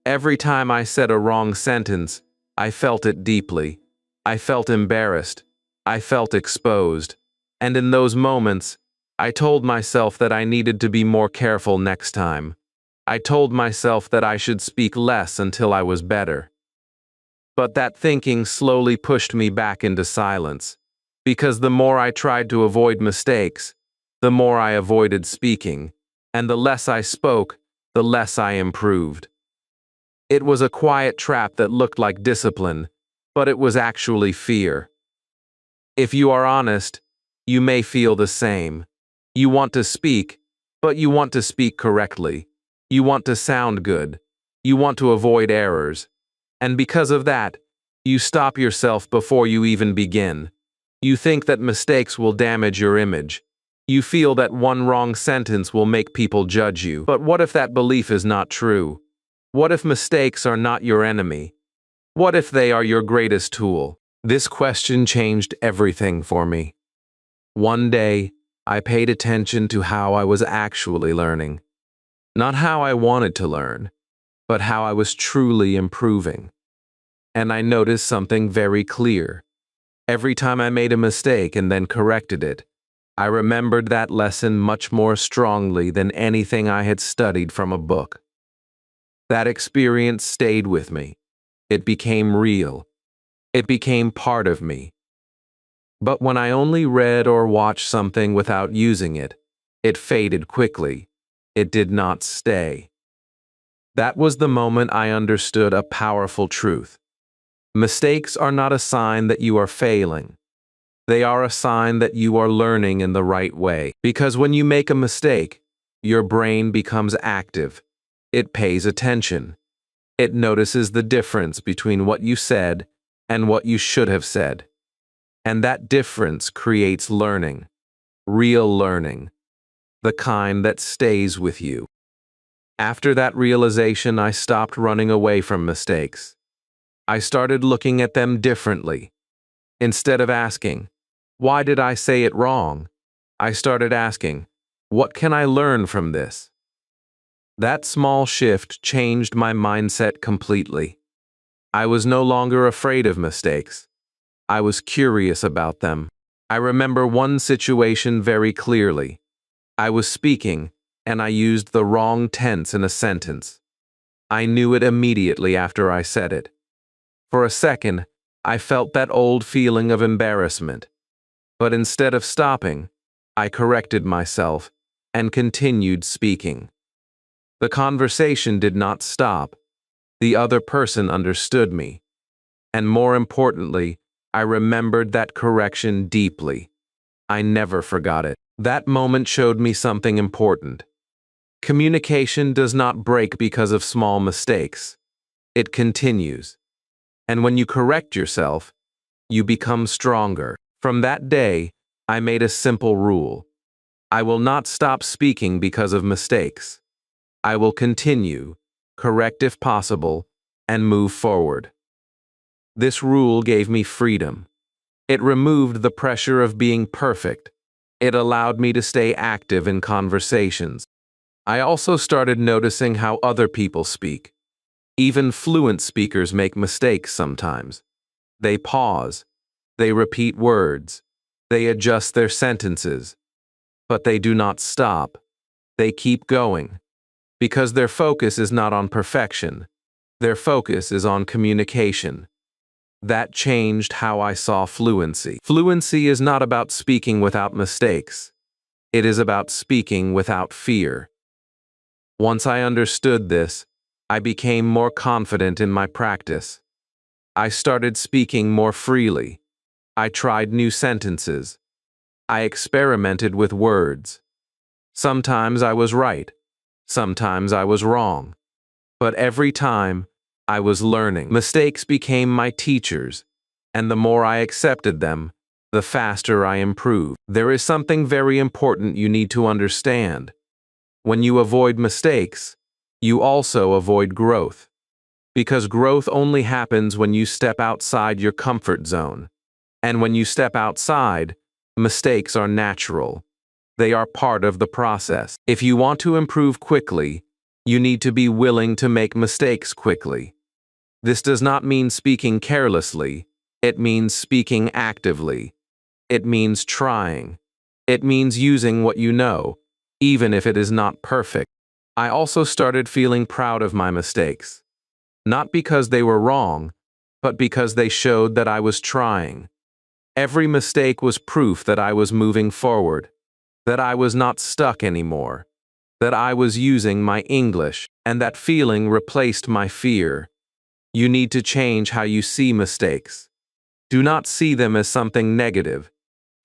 Every time I said a wrong sentence, I felt it deeply. I felt embarrassed. I felt exposed. And in those moments, I told myself that I needed to be more careful next time. I told myself that I should speak less until I was better. But that thinking slowly pushed me back into silence, because the more I tried to avoid mistakes, the more I avoided speaking, and the less I spoke, the less I improved. It was a quiet trap that looked like discipline, but it was actually fear. If you are honest, you may feel the same. You want to speak, but you want to speak correctly. You want to sound good. You want to avoid errors. And because of that, you stop yourself before you even begin. You think that mistakes will damage your image. You feel that one wrong sentence will make people judge you. But what if that belief is not true? What if mistakes are not your enemy? What if they are your greatest tool? This question changed everything for me. One day, I paid attention to how I was actually learning. Not how I wanted to learn, but how I was truly improving. And I noticed something very clear. Every time I made a mistake and then corrected it, I remembered that lesson much more strongly than anything I had studied from a book. That experience stayed with me. It became real. It became part of me. But when I only read or watched something without using it, it faded quickly. It did not stay. That was the moment I understood a powerful truth. Mistakes are not a sign that you are failing. They are a sign that you are learning in the right way. Because when you make a mistake, your brain becomes active. It pays attention. It notices the difference between what you said and what you should have said. And that difference creates learning, real learning, the kind that stays with you. After that realization, I stopped running away from mistakes. I started looking at them differently. Instead of asking, "Why did I say it wrong?" I started asking, "What can I learn from this?" That small shift changed my mindset completely. I was no longer afraid of mistakes. I was curious about them. I remember one situation very clearly. I was speaking, and I used the wrong tense in a sentence. I knew it immediately after I said it. For a second, I felt that old feeling of embarrassment. But instead of stopping, I corrected myself and continued speaking. The conversation did not stop. The other person understood me. And more importantly, I remembered that correction deeply. I never forgot it. That moment showed me something important. Communication does not break because of small mistakes. It continues. And when you correct yourself, you become stronger. From that day, I made a simple rule. I will not stop speaking because of mistakes. I will continue, correct if possible, and move forward. This rule gave me freedom. It removed the pressure of being perfect. It allowed me to stay active in conversations. I also started noticing how other people speak. Even fluent speakers make mistakes sometimes. They pause. They repeat words. They adjust their sentences. But they do not stop. They keep going. Because their focus is not on perfection. Their focus is on communication. That changed how I saw fluency. Fluency is not about speaking without mistakes. It is about speaking without fear. Once I understood this, I became more confident in my practice. I started speaking more freely. I tried new sentences. I experimented with words. Sometimes I was right. Sometimes I was wrong. But every time, I was learning. Mistakes became my teachers, and the more I accepted them, the faster I improved. There is something very important you need to understand. When you avoid mistakes, you also avoid growth. Because growth only happens when you step outside your comfort zone. And when you step outside, mistakes are natural. They are part of the process. If you want to improve quickly, you need to be willing to make mistakes quickly. This does not mean speaking carelessly. It means speaking actively. It means trying. It means using what you know, even if it is not perfect. I also started feeling proud of my mistakes. Not because they were wrong, but because they showed that I was trying. Every mistake was proof that I was moving forward, that I was not stuck anymore, that I was using my English, and that feeling replaced my fear. You need to change how you see mistakes. Do not see them as something negative.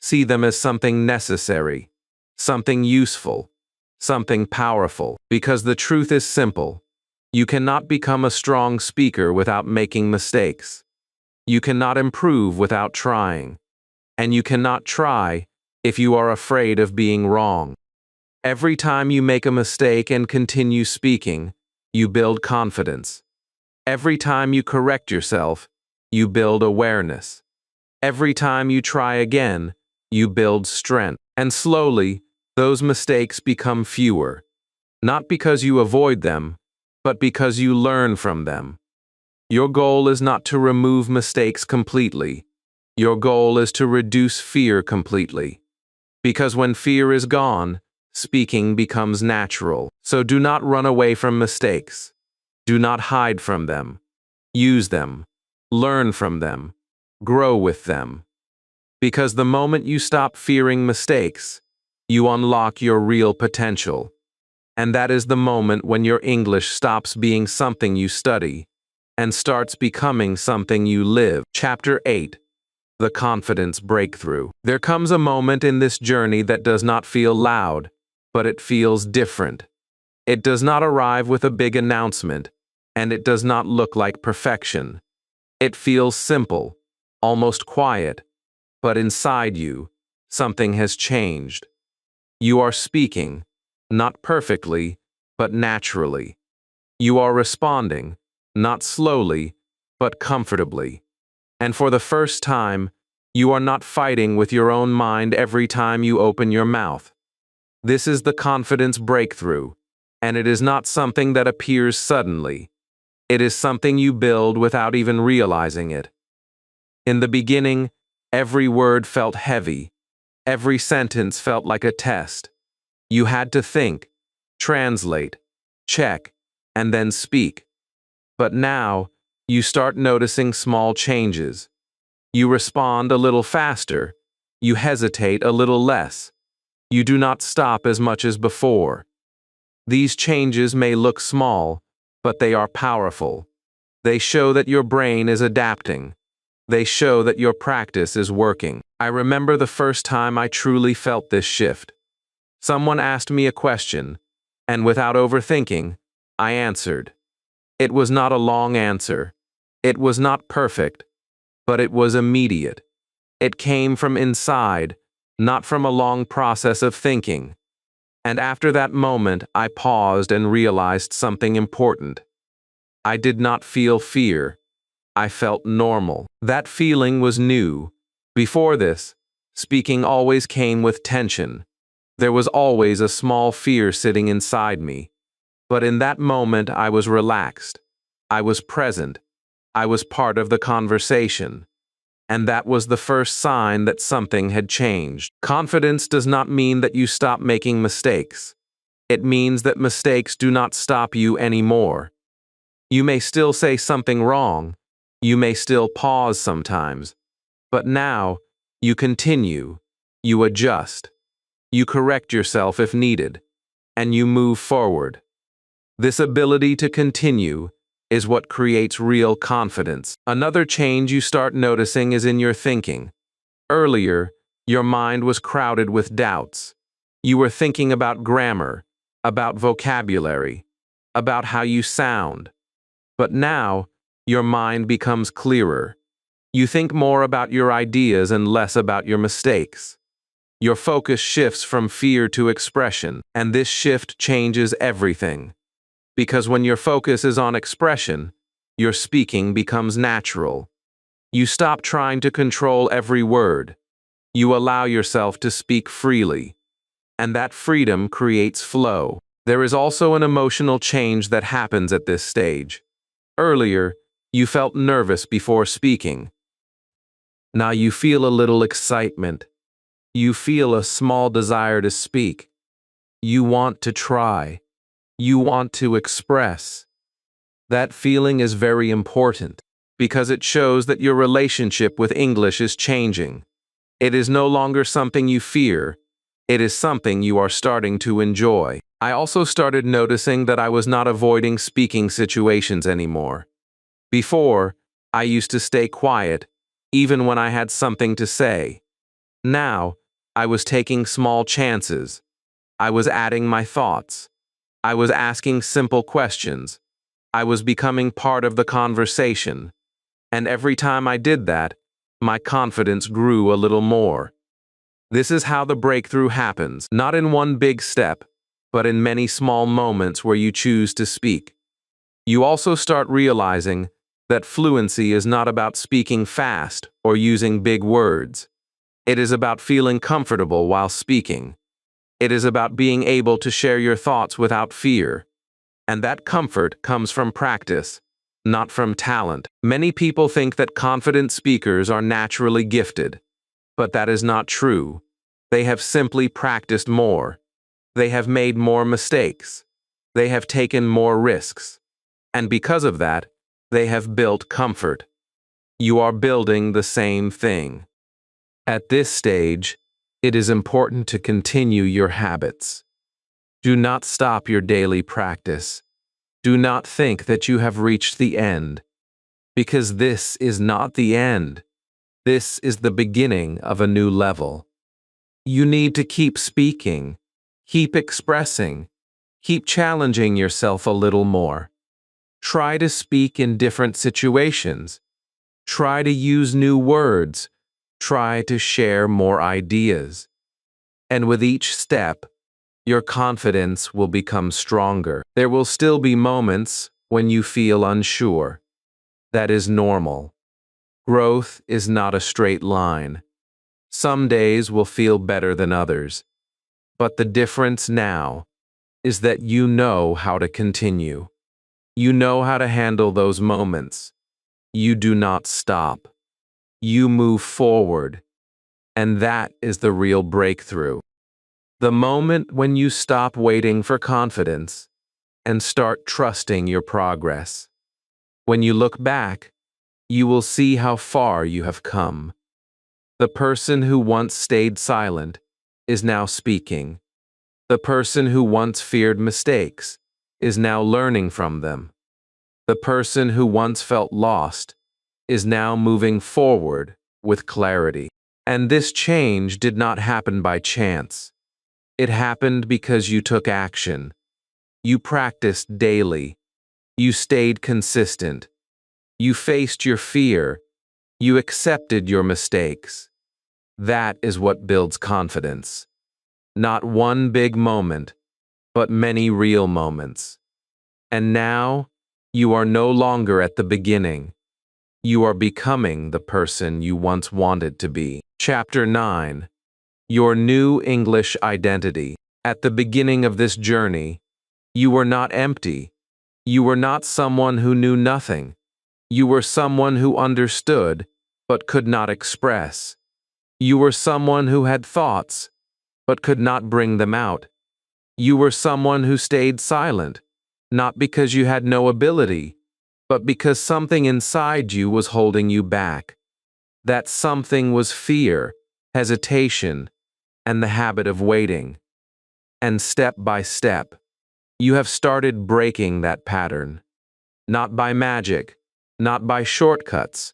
See them as something necessary, something useful, something powerful. Because the truth is simple. You cannot become a strong speaker without making mistakes. You cannot improve without trying. And you cannot try if you are afraid of being wrong. Every time you make a mistake and continue speaking, you build confidence. Every time you correct yourself, you build awareness. Every time you try again, you build strength. And slowly, those mistakes become fewer. Not because you avoid them, but because you learn from them. Your goal is not to remove mistakes completely. Your goal is to reduce fear completely. Because when fear is gone, speaking becomes natural. So do not run away from mistakes. Do not hide from them. Use them. Learn from them. Grow with them. Because the moment you stop fearing mistakes, you unlock your real potential. And that is the moment when your English stops being something you study and starts becoming something you live. Chapter 8. The Confidence Breakthrough. There comes a moment in this journey that does not feel loud, but it feels different. It does not arrive with a big announcement, and it does not look like perfection. It feels simple, almost quiet, but inside you, something has changed. You are speaking, not perfectly, but naturally. You are responding, not slowly, but comfortably. And for the first time, you are not fighting with your own mind every time you open your mouth. This is the confidence breakthrough, and it is not something that appears suddenly. It is something you build without even realizing it. In the beginning, every word felt heavy. Every sentence felt like a test. You had to think, translate, check, and then speak. But now, you start noticing small changes. You respond a little faster. You hesitate a little less. You do not stop as much as before. These changes may look small, but they are powerful. They show that your brain is adapting. They show that your practice is working. I remember the first time I truly felt this shift. Someone asked me a question, and without overthinking, I answered. It was not a long answer. It was not perfect, but it was immediate. It came from inside, not from a long process of thinking. And after that moment, I paused and realized something important. I did not feel fear. I felt normal. That feeling was new. Before this, speaking always came with tension. There was always a small fear sitting inside me. But in that moment, I was relaxed. I was present. I was part of the conversation. And that was the first sign that something had changed. Confidence does not mean that you stop making mistakes. It means that mistakes do not stop you anymore. You may still say something wrong. You may still pause sometimes. But now, you continue. You adjust. You correct yourself if needed. And you move forward. This ability to continue, is what creates real confidence. Another change you start noticing is in your thinking. Earlier, your mind was crowded with doubts. You were thinking about grammar, about vocabulary, about how you sound. But now, your mind becomes clearer. You think more about your ideas and less about your mistakes. Your focus shifts from fear to expression, and this shift changes everything. Because when your focus is on expression, your speaking becomes natural. You stop trying to control every word. You allow yourself to speak freely, and that freedom creates flow. There is also an emotional change that happens at this stage. Earlier, you felt nervous before speaking. Now you feel a little excitement. You feel a small desire to speak. You want to try. You want to express. That feeling is very important because it shows that your relationship with English is changing. It is no longer something you fear. It is something you are starting to enjoy. I also started noticing that I was not avoiding speaking situations anymore. Before, I used to stay quiet, even when I had something to say. Now, I was taking small chances. I was adding my thoughts. I was asking simple questions. I was becoming part of the conversation. And every time I did that, my confidence grew a little more. This is how the breakthrough happens, not in one big step, but in many small moments where you choose to speak. You also start realizing that fluency is not about speaking fast or using big words. It is about feeling comfortable while speaking. It is about being able to share your thoughts without fear. And that comfort comes from practice, not from talent. Many people think that confident speakers are naturally gifted, but that is not true. They have simply practiced more. They have made more mistakes. They have taken more risks. And because of that, they have built comfort. You are building the same thing. At this stage, it is important to continue your habits. Do not stop your daily practice. Do not think that you have reached the end, because this is not the end. This is the beginning of a new level. You need to keep speaking, keep expressing, keep challenging yourself a little more. Try to speak in different situations. Try to use new words. Try to share more ideas. And with each step, your confidence will become stronger. There will still be moments when you feel unsure. That is normal. Growth is not a straight line. Some days will feel better than others. But the difference now is that you know how to continue. You know how to handle those moments. You do not stop. You move forward. And that is the real breakthrough. The moment when you stop waiting for confidence and start trusting your progress. When you look back, you will see how far you have come. The person who once stayed silent is now speaking. The person who once feared mistakes is now learning from them. The person who once felt lost is now moving forward with clarity. And this change did not happen by chance. It happened because you took action. You practiced daily. You stayed consistent. You faced your fear. You accepted your mistakes. That is what builds confidence. Not one big moment, but many real moments. And now, you are no longer at the beginning. You are becoming the person you once wanted to be. Chapter 9. Your New English Identity. At the beginning of this journey, you were not empty. You were not someone who knew nothing. You were someone who understood, but could not express. You were someone who had thoughts, but could not bring them out. You were someone who stayed silent, not because you had no ability, but because something inside you was holding you back. That something was fear, hesitation, and the habit of waiting. And step by step, you have started breaking that pattern. not by magic, not by shortcuts,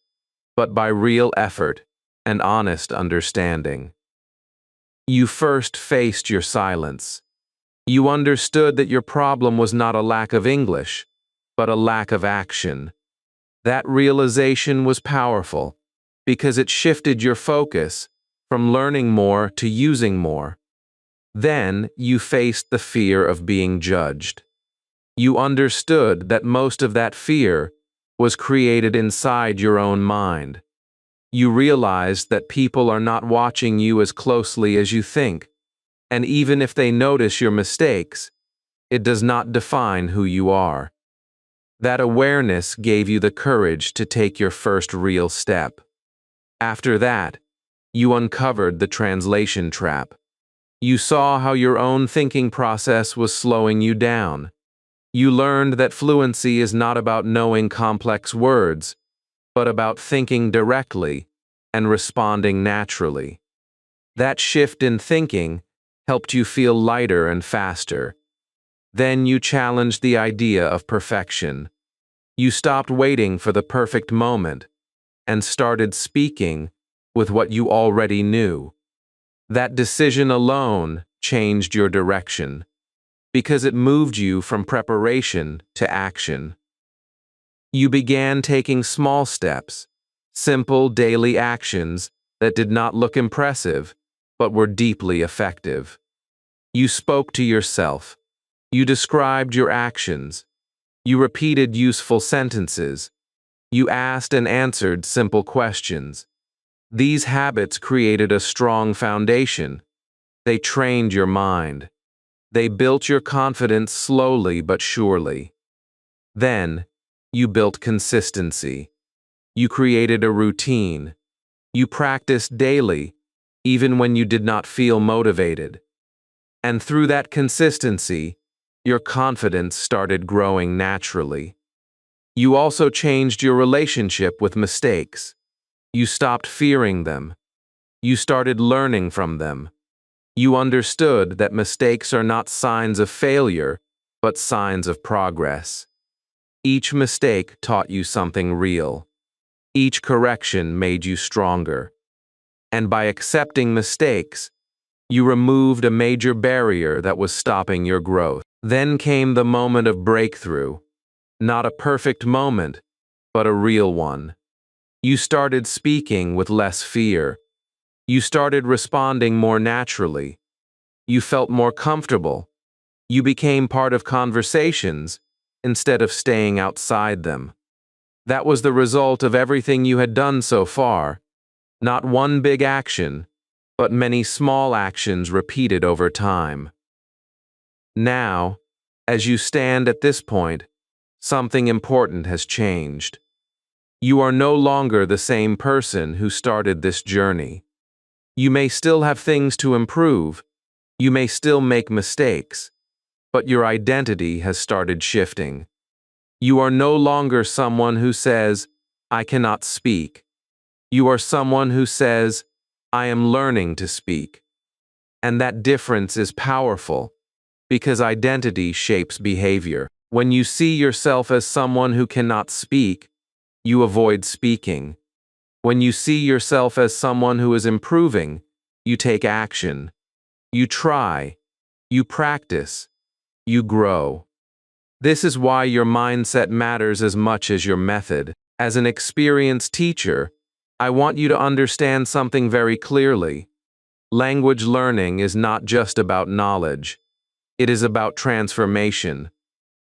but by real effort and honest understanding. You first faced your silence. You understood that your problem was not a lack of English, but a lack of action. That realization was powerful because it shifted your focus from learning more to using more. Then you faced the fear of being judged. You understood that most of that fear was created inside your own mind. You realized that people are not watching you as closely as you think, and even if they notice your mistakes, it does not define who you are. That awareness gave you the courage to take your first real step. After that, you uncovered the translation trap. You saw how your own thinking process was slowing you down. You learned that fluency is not about knowing complex words, but about thinking directly and responding naturally. That shift in thinking helped you feel lighter and faster. Then you challenged the idea of perfection. You stopped waiting for the perfect moment and started speaking with what you already knew. That decision alone changed your direction because it moved you from preparation to action. You began taking small steps, simple daily actions that did not look impressive but were deeply effective. You spoke to yourself. You described your actions. You repeated useful sentences. You asked and answered simple questions. These habits created a strong foundation. They trained your mind. They built your confidence slowly but surely. Then, you built consistency. You created a routine. You practiced daily, even when you did not feel motivated. And through that consistency, your confidence started growing naturally. You also changed your relationship with mistakes. You stopped fearing them. You started learning from them. You understood that mistakes are not signs of failure, but signs of progress. Each mistake taught you something real. Each correction made you stronger. And by accepting mistakes, you removed a major barrier that was stopping your growth. Then came the moment of breakthrough. Not a perfect moment, but a real one. You started speaking with less fear. You started responding more naturally. You felt more comfortable. You became part of conversations instead of staying outside them. That was the result of everything you had done so far. Not one big action, but many small actions repeated over time. Now, as you stand at this point, something important has changed. You are no longer the same person who started this journey. You may still have things to improve. You may still make mistakes, but your identity has started shifting. You are no longer someone who says, "I cannot speak." You are someone who says, "I am learning to speak." And that difference is powerful because identity shapes behavior. When you see yourself as someone who cannot speak, you avoid speaking. When you see yourself as someone who is improving, you take action. You try. You practice. You grow. This is why your mindset matters as much as your method. As an experienced teacher, I want you to understand something very clearly. Language learning is not just about knowledge. It is about transformation.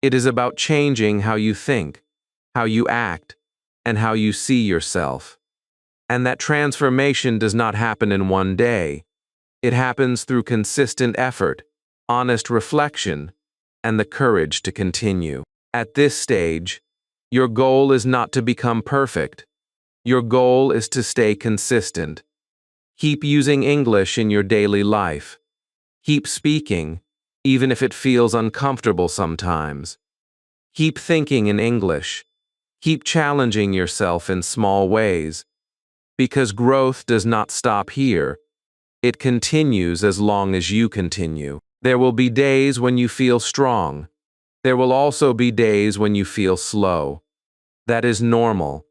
It is about changing how you think, how you act, and how you see yourself. And that transformation does not happen in one day. It happens through consistent effort, honest reflection, and the courage to continue. At this stage, your goal is not to become perfect. Your goal is to stay consistent. Keep using English in your daily life. Keep speaking, even if it feels uncomfortable sometimes. Keep thinking in English. Keep challenging yourself in small ways. Because growth does not stop here. It continues as long as you continue. There will be days when you feel strong. There will also be days when you feel slow. That is normal.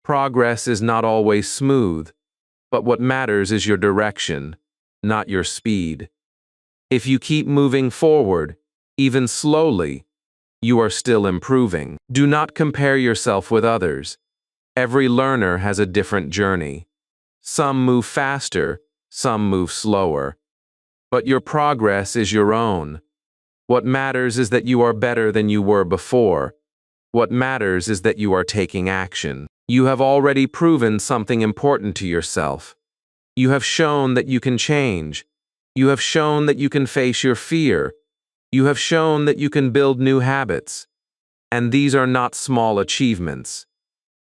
Progress is not always smooth, but what matters is your direction, not your speed. If you keep moving forward, even slowly, you are still improving. Do not compare yourself with others. Every learner has a different journey. Some move faster, some move slower. But your progress is your own. What matters is that you are better than you were before. What matters is that you are taking action. You have already proven something important to yourself. You have shown that you can change. You have shown that you can face your fear. You have shown that you can build new habits. And these are not small achievements.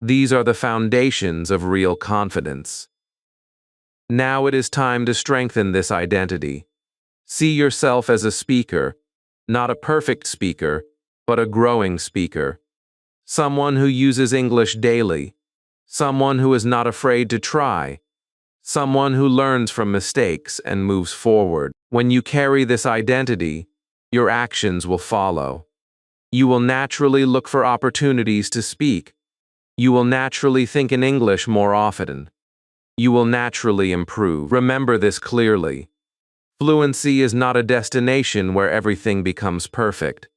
These are the foundations of real confidence. Now it is time to strengthen this identity. See yourself as a speaker, not a perfect speaker, but a growing speaker. Someone who uses English daily. Someone who is not afraid to try. Someone who learns from mistakes and moves forward. When you carry this identity, your actions will follow. You will naturally look for opportunities to speak. You will naturally think in English more often. You will naturally improve. Remember this clearly. Fluency is not a destination where everything becomes perfect.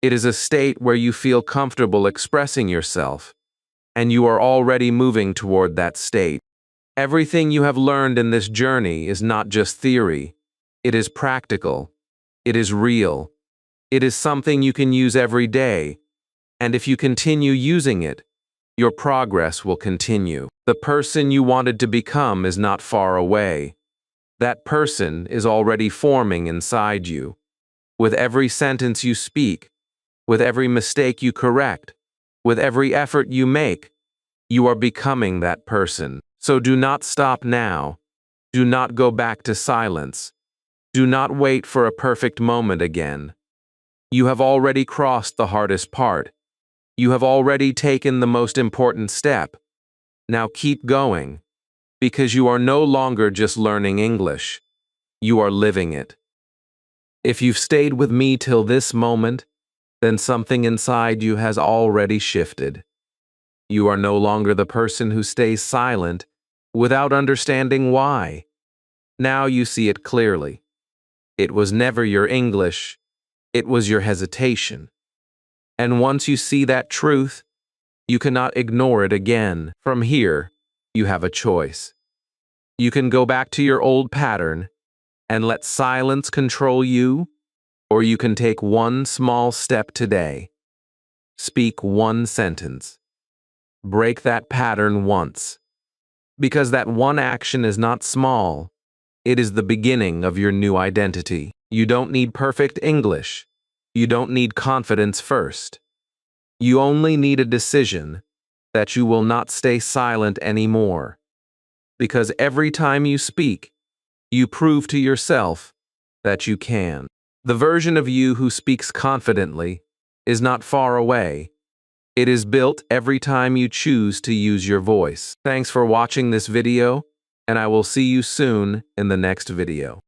It is a state where you feel comfortable expressing yourself, and you are already moving toward that state. Everything you have learned in this journey is not just theory. It is practical. It is real. It is something you can use every day, and if you continue using it, your progress will continue. The person you wanted to become is not far away. That person is already forming inside you. With every sentence you speak, with every mistake you correct, with every effort you make, you are becoming that person. So do not stop now. Do not go back to silence. Do not wait for a perfect moment again. You have already crossed the hardest part. You have already taken the most important step. Now keep going, because you are no longer just learning English. You are living it. If you've stayed with me till this moment, then something inside you has already shifted. You are no longer the person who stays silent without understanding why. Now you see it clearly. It was never your English, it was your hesitation. And once you see that truth, you cannot ignore it again. From here, you have a choice. You can go back to your old pattern and let silence control you, or you can take one small step today. Speak one sentence. Break that pattern once. Because that one action is not small, it is the beginning of your new identity. You don't need perfect English. You don't need confidence first. You only need a decision that you will not stay silent anymore. Because every time you speak, you prove to yourself that you can. The version of you who speaks confidently is not far away. It is built every time you choose to use your voice. Thanks for watching this video, and I will see you soon in the next video.